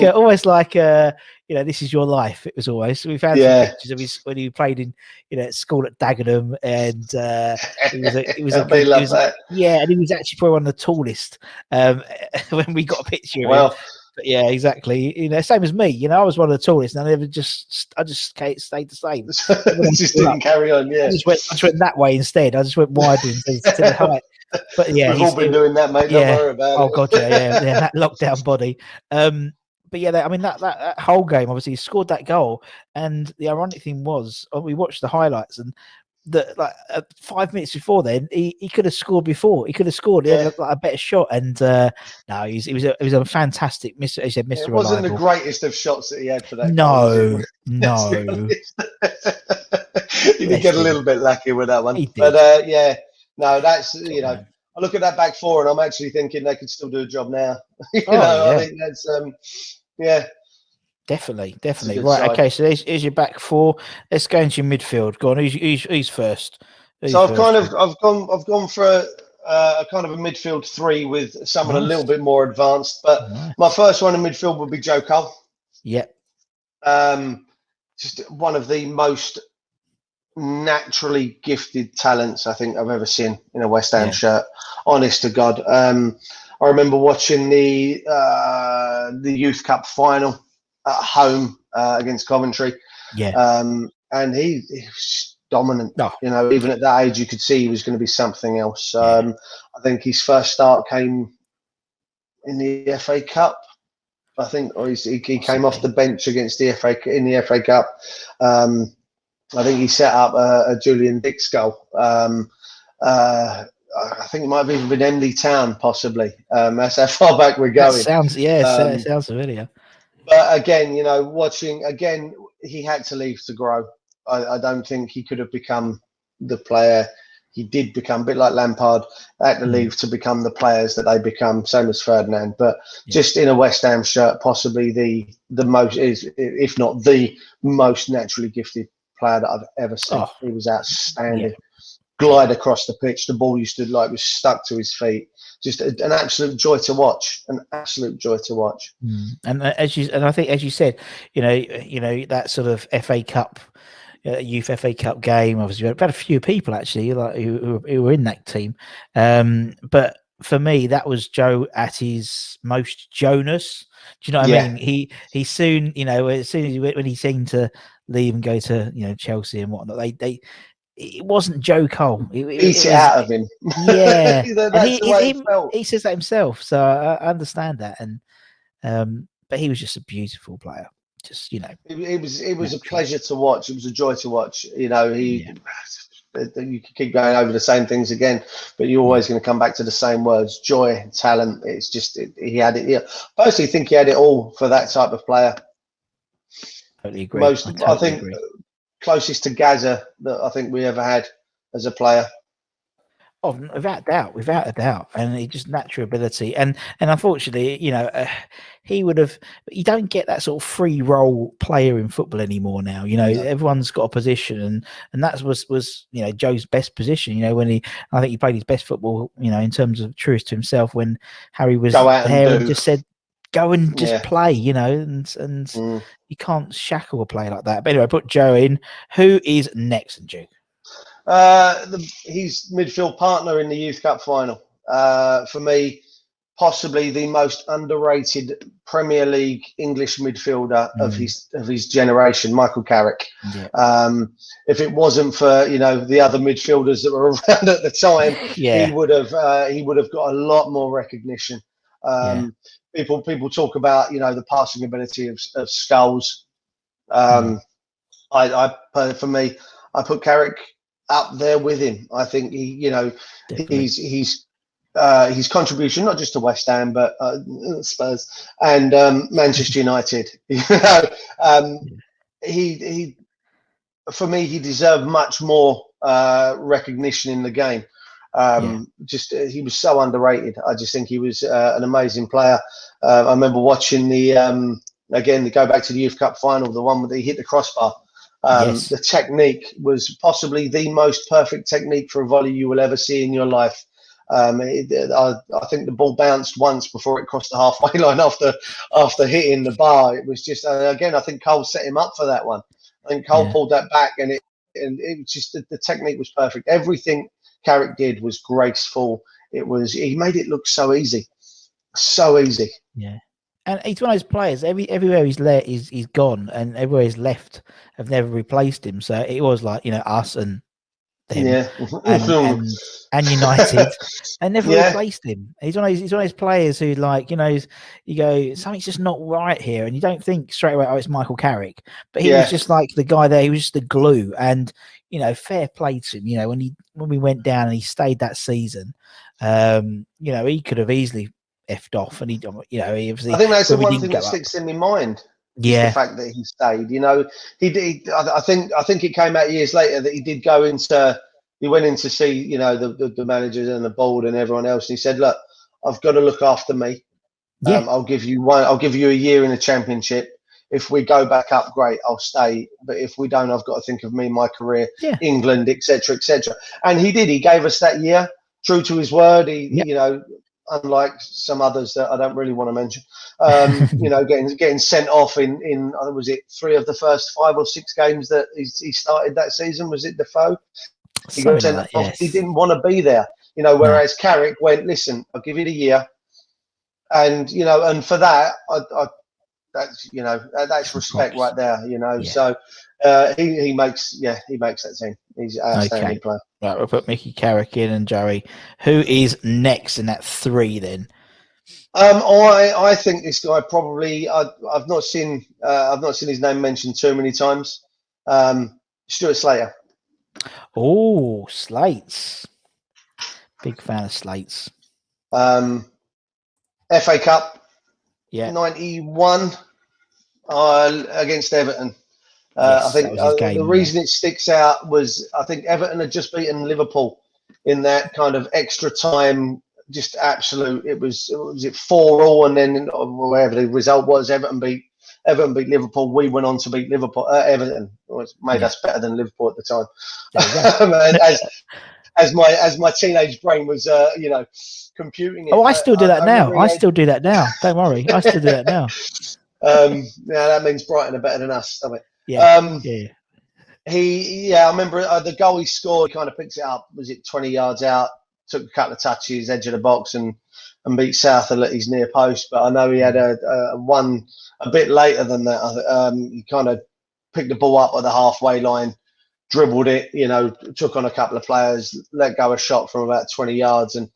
almost like this is your life. It was always. So we found some pictures of his when he played in at school at Dagenham, and yeah, and he was actually probably one of the tallest when we got a picture of him. But yeah, exactly. Same as me. I was one of the tallest, and I just stayed the same. Just didn't carry on. Yeah, I just went that way instead. I just went wider to the height. But yeah, we've all been doing that, mate. Yeah. Don't worry about it. Oh god, yeah, that lockdown body. But yeah, that whole game, obviously, he scored that goal, and the ironic thing was, we watched the highlights, and that 5 minutes before then, he could have scored before. He could have scored. He had a better shot, and no, it was a fantastic. He said, "Mr. It wasn't Reliable." the greatest of shots that he had for that. No. He did get a little bit lucky with that one, but no, that's I look at that back four, and I'm actually thinking they could still do a job now. I think that's Definitely. Right. Side. Okay. So here's your back four. Let's go into your midfield. Go on. Who's first? I've gone for a kind of a midfield three with someone a little bit more advanced. But my first one in midfield would be Joe Cole. Yep. Just one of the most naturally gifted talents I think I've ever seen in a West Ham shirt. Honest to God. I remember watching the Youth Cup final at home against Coventry. And he was dominant. Even at that age, you could see he was going to be something else. I think his first start came in the FA Cup. I think, or he came off the bench against the FA Cup. I think he set up a Julian Dix goal. I think it might have even been Emily Town, possibly. That's how far back we're going. Sounds familiar. But again, he had to leave to grow. I don't think he could have become the player he did become. A bit like Lampard, had to leave to become the players that they become. Same as Ferdinand, but just in a West Ham shirt, possibly the most is, if not the most naturally gifted player that I've ever seen. He was outstanding. Glide across the pitch, the ball used to was stuck to his feet. Just an absolute joy to watch. And I think, as you said, that sort of FA Cup, youth FA Cup game. Obviously, we've had a few people actually who were in that team. But for me, that was Joe at his most Jonas. Do you know what I mean? He soon, as soon as when he seemed to leave and go to Chelsea and whatnot, it wasn't Joe Cole. It was out of him. Yeah, and he says that himself, so I understand that. And but he was just a beautiful player. Just it was a pleasure to watch. It was a joy to watch. You could keep going over the same things again, but you're always going to come back to the same words: joy, talent. It's just he had it. I personally think he had it all for that type of player. Totally agree. I think closest to Gaza that I think we ever had as a player. Oh, without a doubt, and he just natural ability, and unfortunately, he would have. You don't get that sort of free role player in football anymore now. Everyone's got a position, and that was Joe's best position. I think he played his best football. In terms of truest to himself, when Harry was there and just said, "Go and just play," and you can't shackle a player like that. But anyway, put Joe in. Who is next, Duke? He's midfield partner in the Youth Cup final. For me, possibly the most underrated Premier League English midfielder of his generation, Michael Carrick. If it wasn't for the other midfielders that were around at the time, he would have got a lot more recognition. People talk about the passing ability of Scholes. For me, I put Carrick up there with him. I think his contribution not just to West Ham but Spurs and Manchester United. He for me he deserved much more recognition in the game. He was so underrated. I just think he was an amazing player. I remember watching the go back to the Youth Cup final, the one where he hit the crossbar. The technique was possibly the most perfect technique for a volley you will ever see in your life. I think the ball bounced once before it crossed the halfway line after hitting the bar. It was just again, I think Cole set him up for that one. I think Cole pulled that back, and it was just the technique was perfect. Everything Carrick did was graceful. He made it look so easy, so easy. Yeah. And he's one of those players. Everywhere he's gone, and everywhere he's left have never replaced him. So it was like us and them, and United, and never replaced him. He's one of those players who, like, you go, something's just not right here, and you don't think straight away, oh, it's Michael Carrick. But he was just like the guy there. He was just the glue, and fair play to him. When we went down and he stayed that season, he could have easily effed off, and he obviously. I think that's the one thing that sticks in my mind. Yeah, the fact that he stayed. He did. I think it came out years later that he did go into. He went in to see the managers and the board and everyone else, and he said, "Look, I've got to look after me. I'll give you a year in the Championship. If we go back up, great, I'll stay. But if we don't, I've got to think of me, my career, England, etc., etc." And he did. He gave us that year, true to his word. Unlike some others that I don't really want to mention, getting sent off in was it 3 of the first 5 or 6 games that he started that season? Was it Defoe? He got sent off. Yes. He didn't want to be there, whereas Carrick went, listen, I'll give you the year, and and for that, that's respect right there, So he makes that team. He's an outstanding player. Right, we'll put Mickey Carrick in, and Joey. Who is next in that 3 then? I think this guy probably. I've not seen his name mentioned too many times. Stuart Slater. Oh, Slates. Big fan of Slates. FA Cup. 91 against Everton. I think the reason it sticks out was I think Everton had just beaten Liverpool in that kind of extra time, just absolute. It was 4-4, and then whatever the result was, Everton beat Liverpool. We went on to beat Everton. It made us better than Liverpool at the time. And as my teenage brain was, computing it. Oh, I still do that now. I still do that now. Don't worry, I still do that now. That means Brighton are better than us, doesn't it? Yeah. I remember the goal he scored. He kind of picks it up. Was it 20 yards out? Took a couple of touches, edge of the box, and beat South at his near post. But I know he had a one a bit later than that. He kind of picked the ball up at the halfway line, dribbled it. Took on a couple of players, let go a shot from about 20 yards, and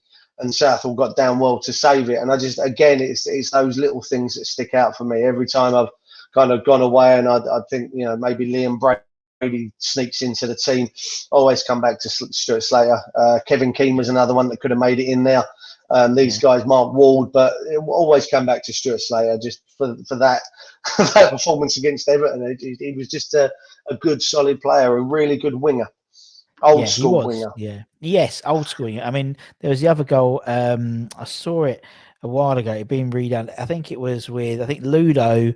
Southall got down well to save it. And I just, again, it's those little things that stick out for me. Every time I've kind of gone away and I think, maybe Liam Brady sneaks into the team, always come back to Stuart Slater. Kevin Keane was another one that could have made it in there. These guys, Mark Ward, but it always come back to Stuart Slater just for that that performance against Everton. He was just a good, solid player, a really good winger. Old school winger. Yeah. Yes, old school winger. I mean, there was the other goal. I saw it a while ago. It'd been redone. I think it was with Ludo.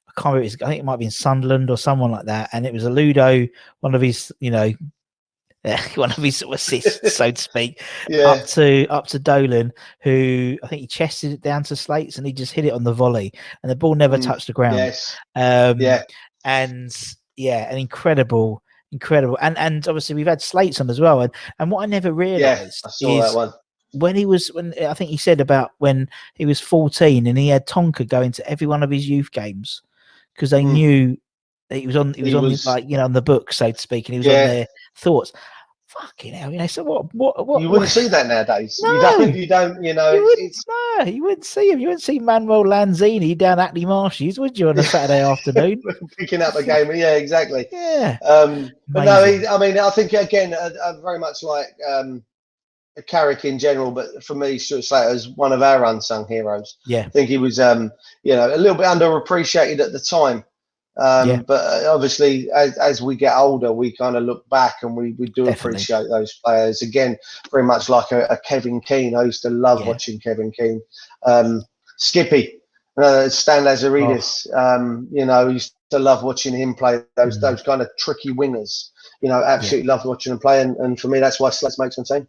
I can't remember. I think it might be in Sunderland or someone like that. And it was a Ludo, one of his, one of his sort of assists, so to speak, up to Dolan, who I think he chested it down to Slates and he just hit it on the volley, and the ball never touched the ground. Yes. And incredible. And obviously we've had Slates on as well. And what I never realised I saw that one. When I think he said about when he was 14 and he had Tonka going to every one of his youth games because they knew that he was on the book, so to speak, and he was on their thoughts. Fucking hell, so what you wouldn't see that nowadays. No, you don't, you wouldn't see him. You wouldn't see Manuel Lanzini down at Ackley Marshes, would you, on a Saturday afternoon? Picking up a game. Yeah, exactly. Yeah. But no, I think, again, very much like Carrick in general, but for me, Stuart Slater is one of our unsung heroes. Yeah. I think he was, a little bit underappreciated at the time. But obviously, as we get older, we kind of look back and we do appreciate those players. Again, very much like a Kevin Keane. I used to love watching Kevin Keane. Skippy, Stan Lazaridis. Used to love watching him play those kind of tricky wingers. Absolutely loved watching him play. And for me, that's why Slates makes my team.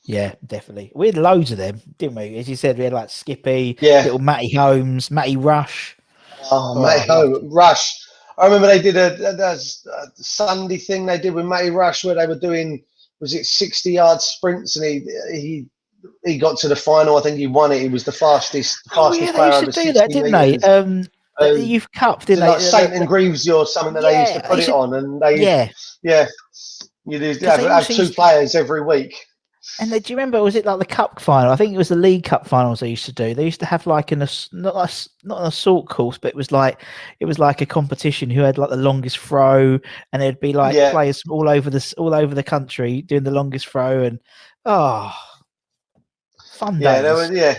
Yeah, definitely. We had loads of them, didn't we? As you said, we had like Skippy, Yeah. little Matty Holmes, Matty Rush. Oh, Oh, I Matty loved Ho, Rush. I remember they did a Sunday thing they did with Matty Rush where they were doing, was it 60-yard sprints, and he got to the final. I think he won it. He was the Oh yeah, fastest they player used to over do that, 60 didn't they? meters. The Youth Cup, Was it didn't like they? Saint and Greavesy or something that they used to Yeah, they put it should. on, and they, Yeah, yeah, you did because they have also two used. players every week. And do you remember? Was it like the cup final? I think it was the League Cup finals they used to do. They used to have like not an assault course, but it was like a competition who had like the longest throw, and there'd be like Yeah, players from all over the country doing the longest throw, and oh, fun yeah, there days. was, yeah.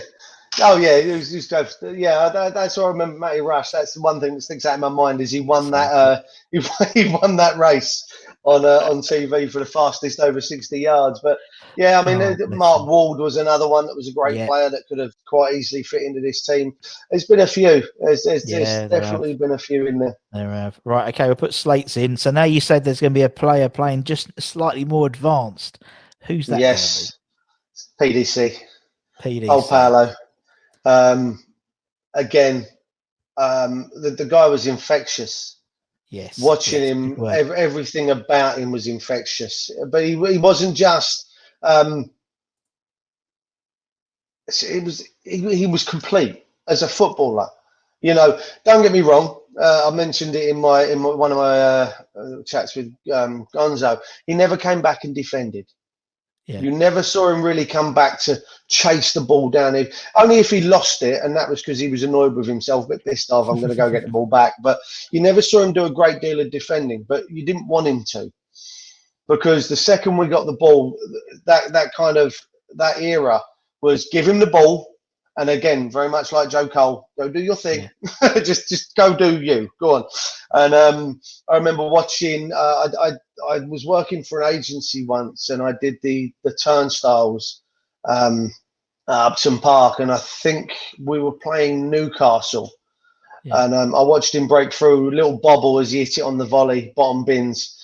Oh yeah, it was just yeah. That's what I remember. Matty Rush. That's the one thing that sticks out in my mind is he won So that. good. He won that race on TV for the fastest over 60 yards. But yeah, I mean, Oh, bless Mark him. Ward was another one that was a great Yeah, player that could have quite easily fit into this team. There's been a few. There's yeah, there have. definitely been a few in there. There have. Right, okay, we'll put slates in. So now you said there's going to be a player playing just slightly more advanced. Who's that going to be? Yes, PDC, old PDC. Paolo. Um, again, the guy was infectious. Yes, Watching yes, good him, word. everything about him was infectious. But he wasn't just. He was complete as a footballer. You know, don't get me wrong. I mentioned it in one of my chats with Gonzo. He never came back and defended. Yeah. You never saw him really come back to chase the ball down. Only if he lost it, and that was because he was annoyed with himself, a bit pissed off. I'm going to go get the ball back. But you never saw him do a great deal of defending. But you didn't want him to, because the second we got the ball, that era was give him the ball, and again, very much like Joe Cole, go do your thing, Yeah. just go do you, go on. And I remember watching. I was working for an agency once, and I did the turnstiles at Upton Park, and I think we were playing Newcastle. Yeah. And I watched him break through, little bobble as he hit it on the volley, bottom bins.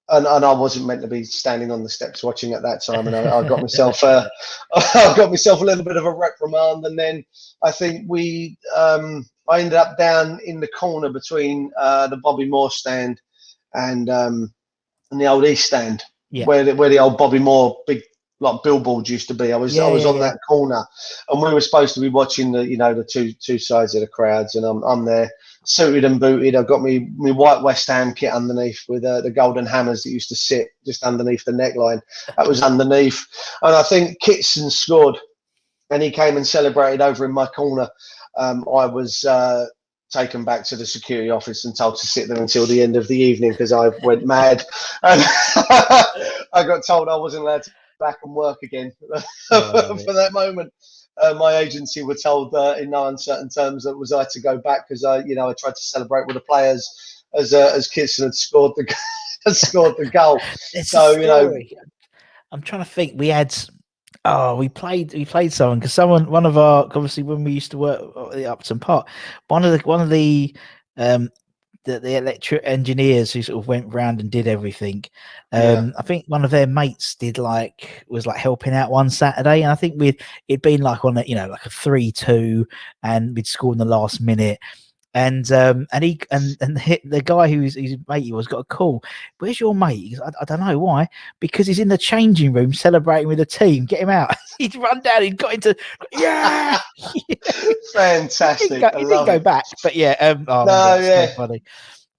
And I wasn't meant to be standing on the steps watching at that time, and I got myself I got myself a little bit of a reprimand, and then I think I ended up down in the corner between the Bobby Moore stand and the old East stand, Yeah. where the old Bobby Moore big like billboards used to be. I was on that corner, and we were supposed to be watching the two sides of the crowds, and I'm there, suited and booted. I've got me white West Ham kit underneath with the golden hammers that used to sit just underneath the neckline. That was underneath, and I think Kitson scored, and he came and celebrated over in my corner. I was taken back to the security office and told to sit there until the end of the evening because I went mad, and I got told I wasn't allowed to back and work again for that moment. My agency were told in no uncertain terms that was I to go back because I tried to celebrate with the players as Kitson had scored the goal. It's So a story. I'm trying to think. We played someone because one of our, obviously when we used to work at the Upton Park, one of the the electric engineers who sort of went round and did everything. I think one of their mates was helping out one Saturday, and I think it'd been like on a like a 3-2, and we'd scored in the last minute. And the guy whose mate he was got a call. Where's your mate? He goes, I don't know why. Because he's in the changing room celebrating with the team. Get him out. He'd run down. He'd got into fantastic. He didn't go back, but yeah. So funny.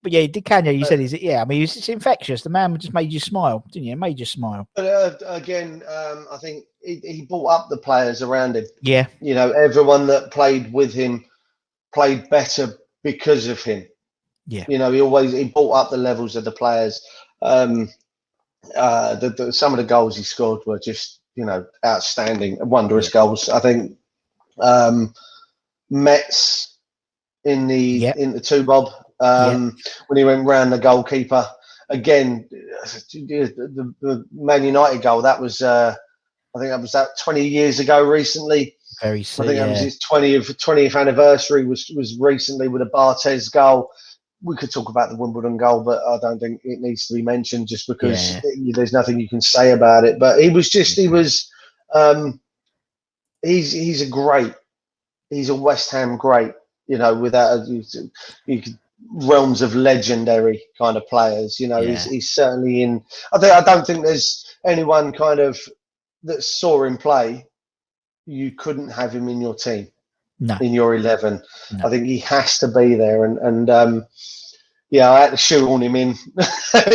But yeah, Canio, you said I mean, it's infectious. The man just made you smile, didn't you? It made you smile. But again, I think he brought up the players around him. Yeah. Everyone that played with him played better because of him. Yeah. He brought up the levels of the players. Some of the goals he scored were just, outstanding, wondrous goals. I think Metz in the two bob when he went round the goalkeeper again. The Man United goal, that was I think that was 20 years ago recently. Very I think that was his 20th anniversary was recently with a Barthez goal. we could talk about the Wimbledon goal, but I don't think it needs to be mentioned just because there's nothing you can say about it. But he was just, he's a West Ham great, without you could, realms of legendary kind of players. He's certainly in. I don't think there's anyone kind of that saw him play. You couldn't have him in your team. No. In your 11. No. I think he has to be there. And I had to shoehorn him in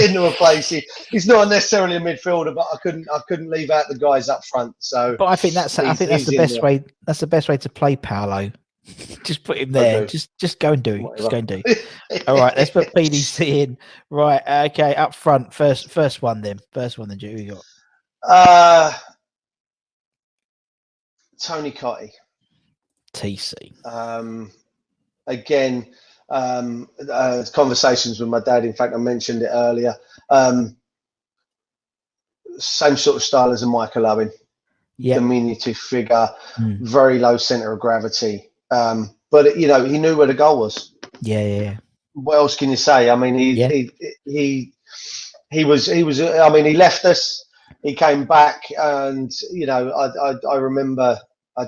into a place. He's not necessarily a midfielder, but I couldn't leave out the guys up front. So, but I think that's the best way. That's the best way to play Paolo. Just put him there. Just go and do it. Whatever. Just go and do it. All right, let's put PDC in. Right, okay, up front. First one then. Who we got? Tony Cottee. TC. Again, conversations with my dad. In fact, I mentioned it earlier. Same sort of style as a Michael Owen. Diminutive figure, very low center of gravity. But he knew where the goal was. Yeah. What else can you say? I mean, he was. I mean, he left us. He came back, and I remember. I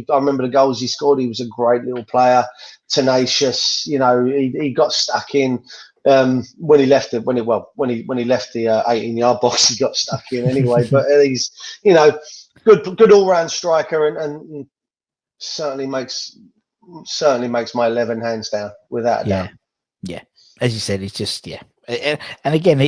remember the goals he scored. He was a great little player, tenacious. He got stuck in when he left it. When he left the 18-yard box, he got stuck in anyway. But he's good all-round striker, and certainly makes my 11 hands down without a doubt. Yeah, as you said, it's just and again,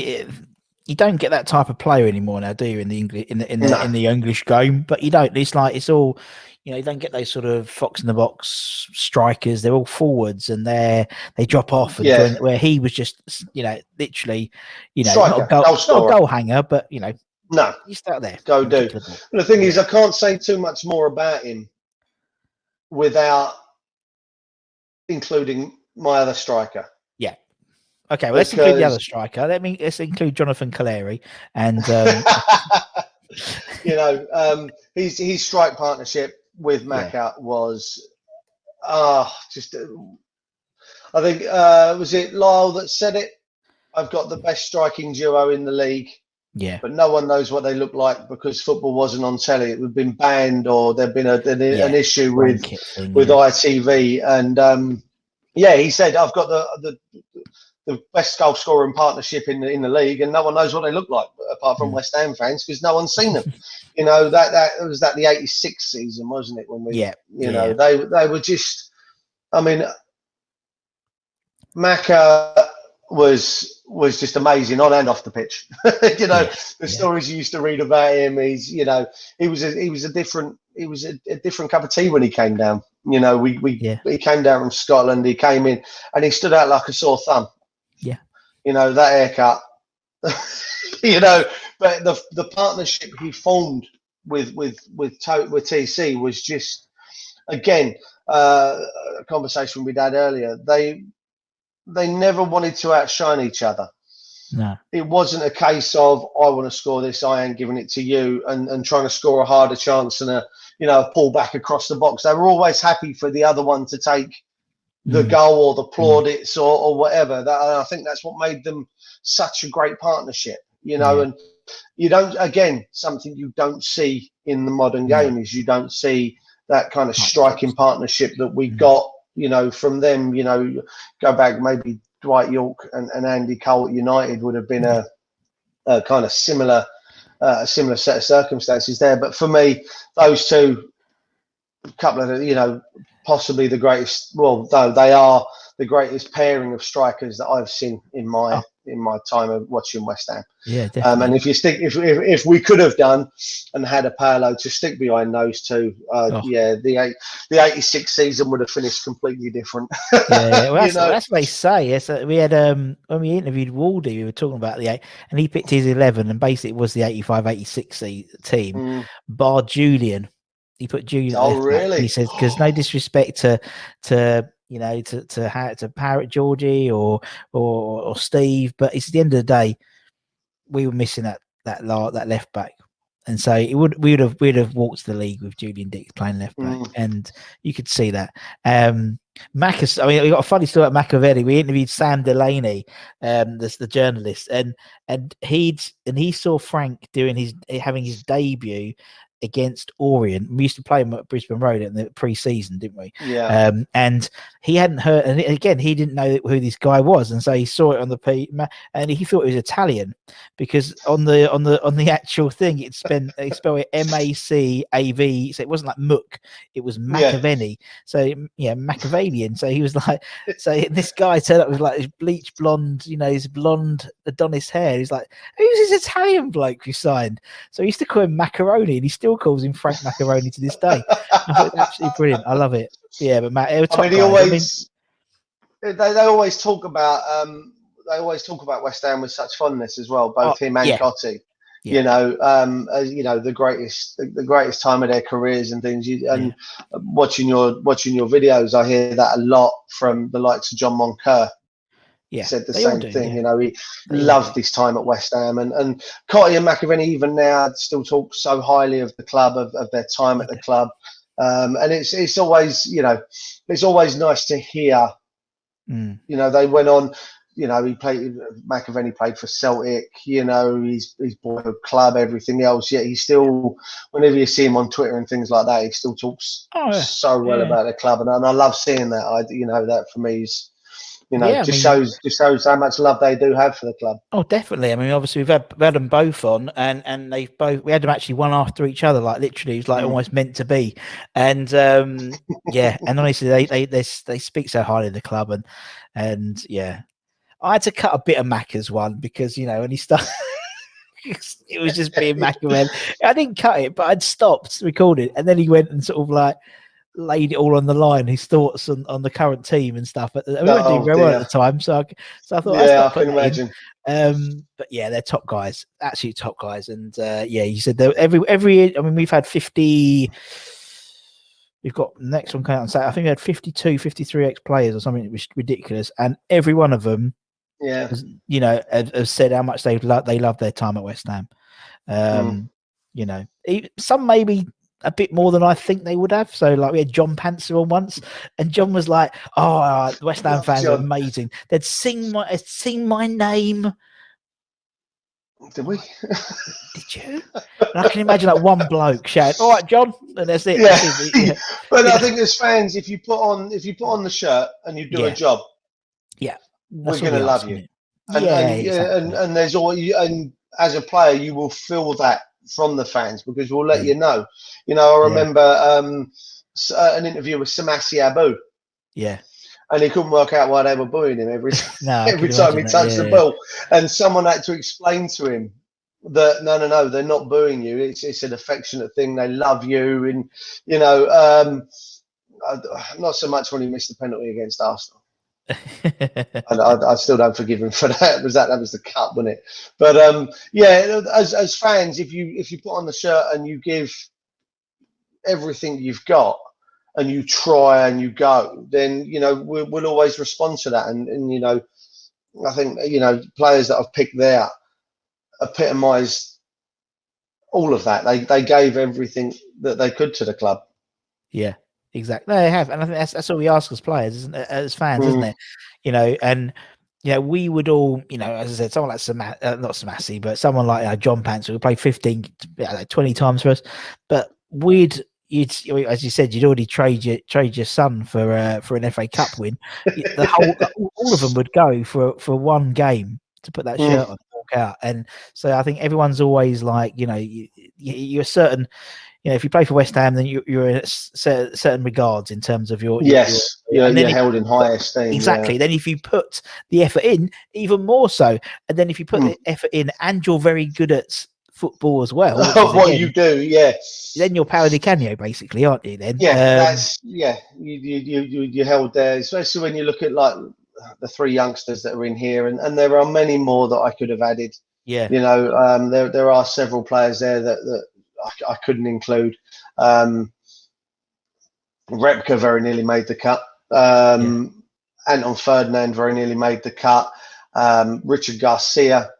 you don't get that type of player anymore now, do you? In the English in the English game, but you don't. It's like it's all, you don't get those sort of fox in the box strikers. They're all forwards, and they drop off. And join, where he was just, literally, striker, not a goal hanger, but no, he's out there. Go do. The thing is, I can't say too much more about him without including my other striker. Yeah. Okay, well, let's include the other striker. Let's include Jonathan Caleri and his strike partnership with Macca was just. I think was it Lyle that said it? I've got the best striking duo in the league. Yeah, but no one knows what they look like because football wasn't on telly. It would have been banned, or there'd been an issue with ITV. And he said, I've got the best goal scoring partnership in the league, and no one knows what they look like apart from West Ham fans because no one's seen them. That was the '86 season, wasn't it? When we, they were just. I mean, Macca was just amazing on and off the pitch. The stories you used to read about him. He was a different cup of tea when he came down. He came down from Scotland. He came in and he stood out like a sore thumb. Yeah, that haircut. But the partnership he formed with TC was just, again, a conversation we had earlier. They never wanted to outshine each other. No. It wasn't a case of, I want to score this, I ain't giving it to you, and trying to score a harder chance and a pull back across the box. They were always happy for the other one to take the goal or the plaudits or whatever. I think that's what made them such a great partnership, and you don't, again, something you don't see in the modern game is you don't see that kind of striking partnership that we got. From them, go back maybe Dwight York and Andy Cole at United would have been a kind of similar set of circumstances there. But for me, those two, a couple of, possibly the greatest, well, though they are the greatest pairing of strikers that I've seen in my time of watching West Ham. Yeah, definitely. And if we could have done and had a Paolo to stick behind those two, the '86 season would have finished completely different. Well, that's what they say. Yes, we had when we interviewed Waldy, we were talking about the 8, and he picked his 11, and basically it was the 85-86 team, bar Julian. He put Julian. Oh, really? He says because no disrespect to Parrot Georgie or Steve, but it's at the end of the day, we were missing that left back, And so we'd have walked the league with Julian Dix playing left back, and you could see that. Macas, I mean, we got a funny story about Machiavelli. We interviewed Sam Delaney, the journalist, and he saw Frank having his debut against Orient. We used to play him at Brisbane Road in the pre-season, didn't we? Yeah. And he hadn't heard, and again, he didn't know who this guy was, and so he saw it on the and he thought it was Italian because on the actual thing it spelled it Macav. So it wasn't like Mook, it was Machiavelli. Yeah. So yeah, Machiavellian. So he was like, so this guy turned up with like his bleach blonde, his blonde Adonis hair. He's like, who's this Italian bloke you signed? So he used to call him Macaroni, and he still calls him Frank Macaroni to this day. I thought it was absolutely brilliant. I love it. Yeah, but Matt, they always talk about West Ham with such fondness as well. Both him and Cotti. Yeah. The greatest time of their careers and things. Watching your videos, I hear that a lot from the likes of John Moncur. Yeah, said the same thing. Yeah. He loved his time at West Ham, and Cotti and McAvenny even now still talk so highly of the club, of their time at the club. And it's always, it's always nice to hear. They went on. McAvenny played for Celtic. His boyhood club, everything else. Yet he still, whenever you see him on Twitter and things like that, he still talks so well about the club, and I love seeing that. That for me is. Shows how much love they do have for the club. Oh, definitely. I mean, obviously we had them both on, and we had them actually one after each other, like literally, it was like almost meant to be. And and honestly, they speak so highly of the club, and I had to cut a bit of Macca's one because when he started. It was just being Machiavelli. I didn't cut it, but I'd stopped recording, and then he went and sort of like laid it all on the line, his thoughts on the current team and stuff. But we weren't doing very well at the time, so I thought, I can imagine. But yeah, they're top guys, absolute top guys. And you said every. I mean, we've had 50. We've got the next one coming out on Saturday. I think we had 52, 53 ex-players or something. It was ridiculous, and every one of them, has said how much they love their time at West Ham. Some maybe a bit more than I think they would have. So like we had John Pantser on once, and John was like, "Oh, West Ham fans are amazing. They'd sing my name." Did we? Did you? And I can imagine like one bloke shouting, "All right, John," and that's it. Yeah. But I think as fans, if you put on the shirt and you do a job, we're going to love you. And there's always, and as a player, you will feel that from the fans because we'll let you know. I remember an interview with Samasi Abu. Yeah. And he couldn't work out why they were booing him every time he touched the ball. And someone had to explain to him that no, they're not booing you. It's an affectionate thing. They love you. And not so much when he missed the penalty against Arsenal. And I still don't forgive him for that. That was the cup, wasn't it? But as fans, if you put on the shirt and you give everything you've got and you try and you go, then we'll always respond to that. And I think players that I've picked there epitomise all of that. They gave everything that they could to the club. Yeah. Exactly, they have, and I think that's all we ask as players, isn't it? As fans, isn't it? And we would all, as I said, someone like not Samasi, but someone like John Pantser who played 15, 20 times for us, but as you said, you'd already trade your son for an FA Cup win. All of them would go for one game to put that shirt on and walk out, and so I think everyone's always like, you're certain. If you play for West Ham, then you're in certain regards in terms of your you're held in high esteem. Exactly. Then if you put the effort in, even more so, and then if you put the effort in and you're very good at football as well, you do, then you're Paolo Di Canio, basically, aren't you? Then you're held there, especially when you look at like the three youngsters that are in here, and there are many more that I could have added. Yeah, there are several players there that I couldn't include. Repka very nearly made the cut. Anton Ferdinand very nearly made the cut. Richard Garcia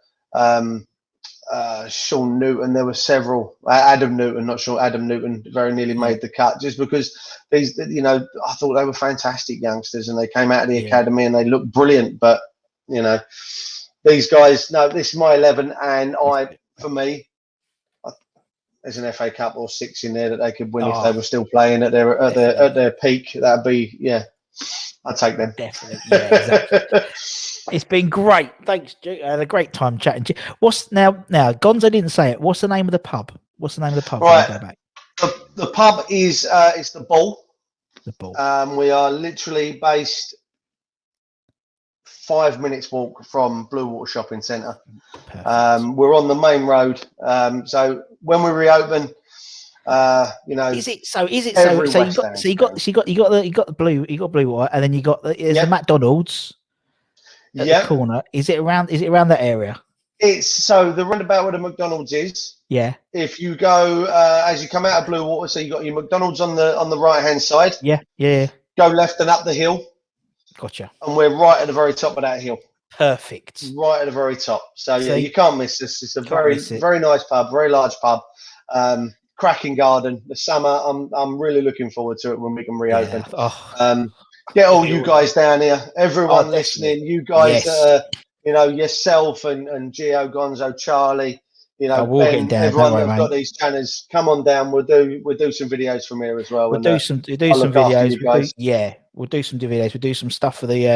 Sean Newton. There were several. Adam Newton, not sure. Adam Newton very nearly made the cut just because these, you know, I thought they were fantastic youngsters and they came out of the academy and they looked brilliant. But, you know, these guys, no, this is my 11. And for me, there's an FA Cup or 6 in there that they could win if they were still playing at their peak. That'd be, yeah, I'd take them. Definitely, yeah, exactly. It's been great. Thanks, Duke. I had a great time chatting to you. What's now, Gonzo didn't say it. What's the name of the pub? What's the name of the pub? Right. Go back? The pub is it's the Bull. The Bull. We are literally based 5 minutes walk from Blue Water Shopping Centre. We're on the main road. So when we reopen, you know, is it so you got the Blue Water, and then you got the McDonald's at the corner. Is it around that area? It's so the roundabout where the McDonald's is. Yeah. If you go as you come out of Blue Water, so you got your McDonald's on the right hand side. Yeah. Go left and up the hill. Gotcha. And we're right at the very top of that hill. Perfect. Right at the very top. So yeah, you can't miss this. It's a very nice pub, very large pub. Cracking garden. The summer, I'm really looking forward to it when we can reopen. Yeah. Get all you guys down here, everyone listening, you guys, you know, yourself and Gio, Gonzo, Charlie, you know, Ben, everyone that's got these channels, come on down. We'll do some videos from here as well. We'll do some videos. We'll do some videos. We'll do some stuff for the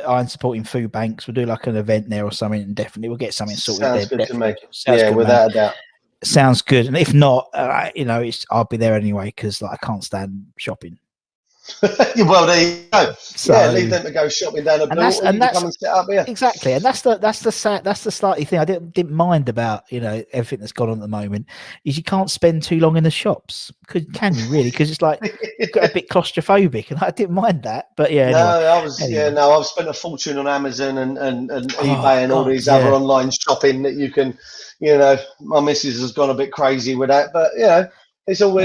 Iron Supporting Food Banks. We'll do like an event there or something, and definitely we'll get something sorted. Sounds good to me. Yeah, without a doubt. Sounds good. And if not, you know, I'll be there anyway because like I can't stand shopping. Well, there you go. So, yeah, leave them to go shopping down a Blue, and come and sit up here. Exactly, and that's the slightly thing I didn't mind about, you know, everything that's gone on at the moment is you can't spend too long in the shops. Can you really? Because it's like got a bit claustrophobic, and I didn't mind that. But yeah, I've spent a fortune on Amazon and eBay and all these other online shopping that you can, you know, my missus has gone a bit crazy with that, but you know, it's all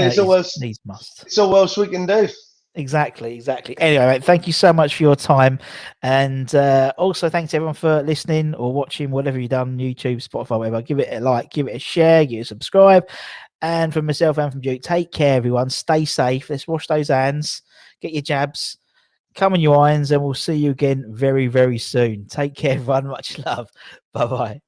else we can do. Exactly. Anyway, mate, thank you so much for your time, and also thanks everyone for listening or watching, whatever you've done, YouTube, Spotify, whatever. Give it a like, give it a share, give it a subscribe, and from myself and from Duke, take care, everyone. Stay safe. Let's wash those hands, get your jabs, come on your irons, and we'll see you again very, very soon. Take care, everyone. Much love. Bye bye.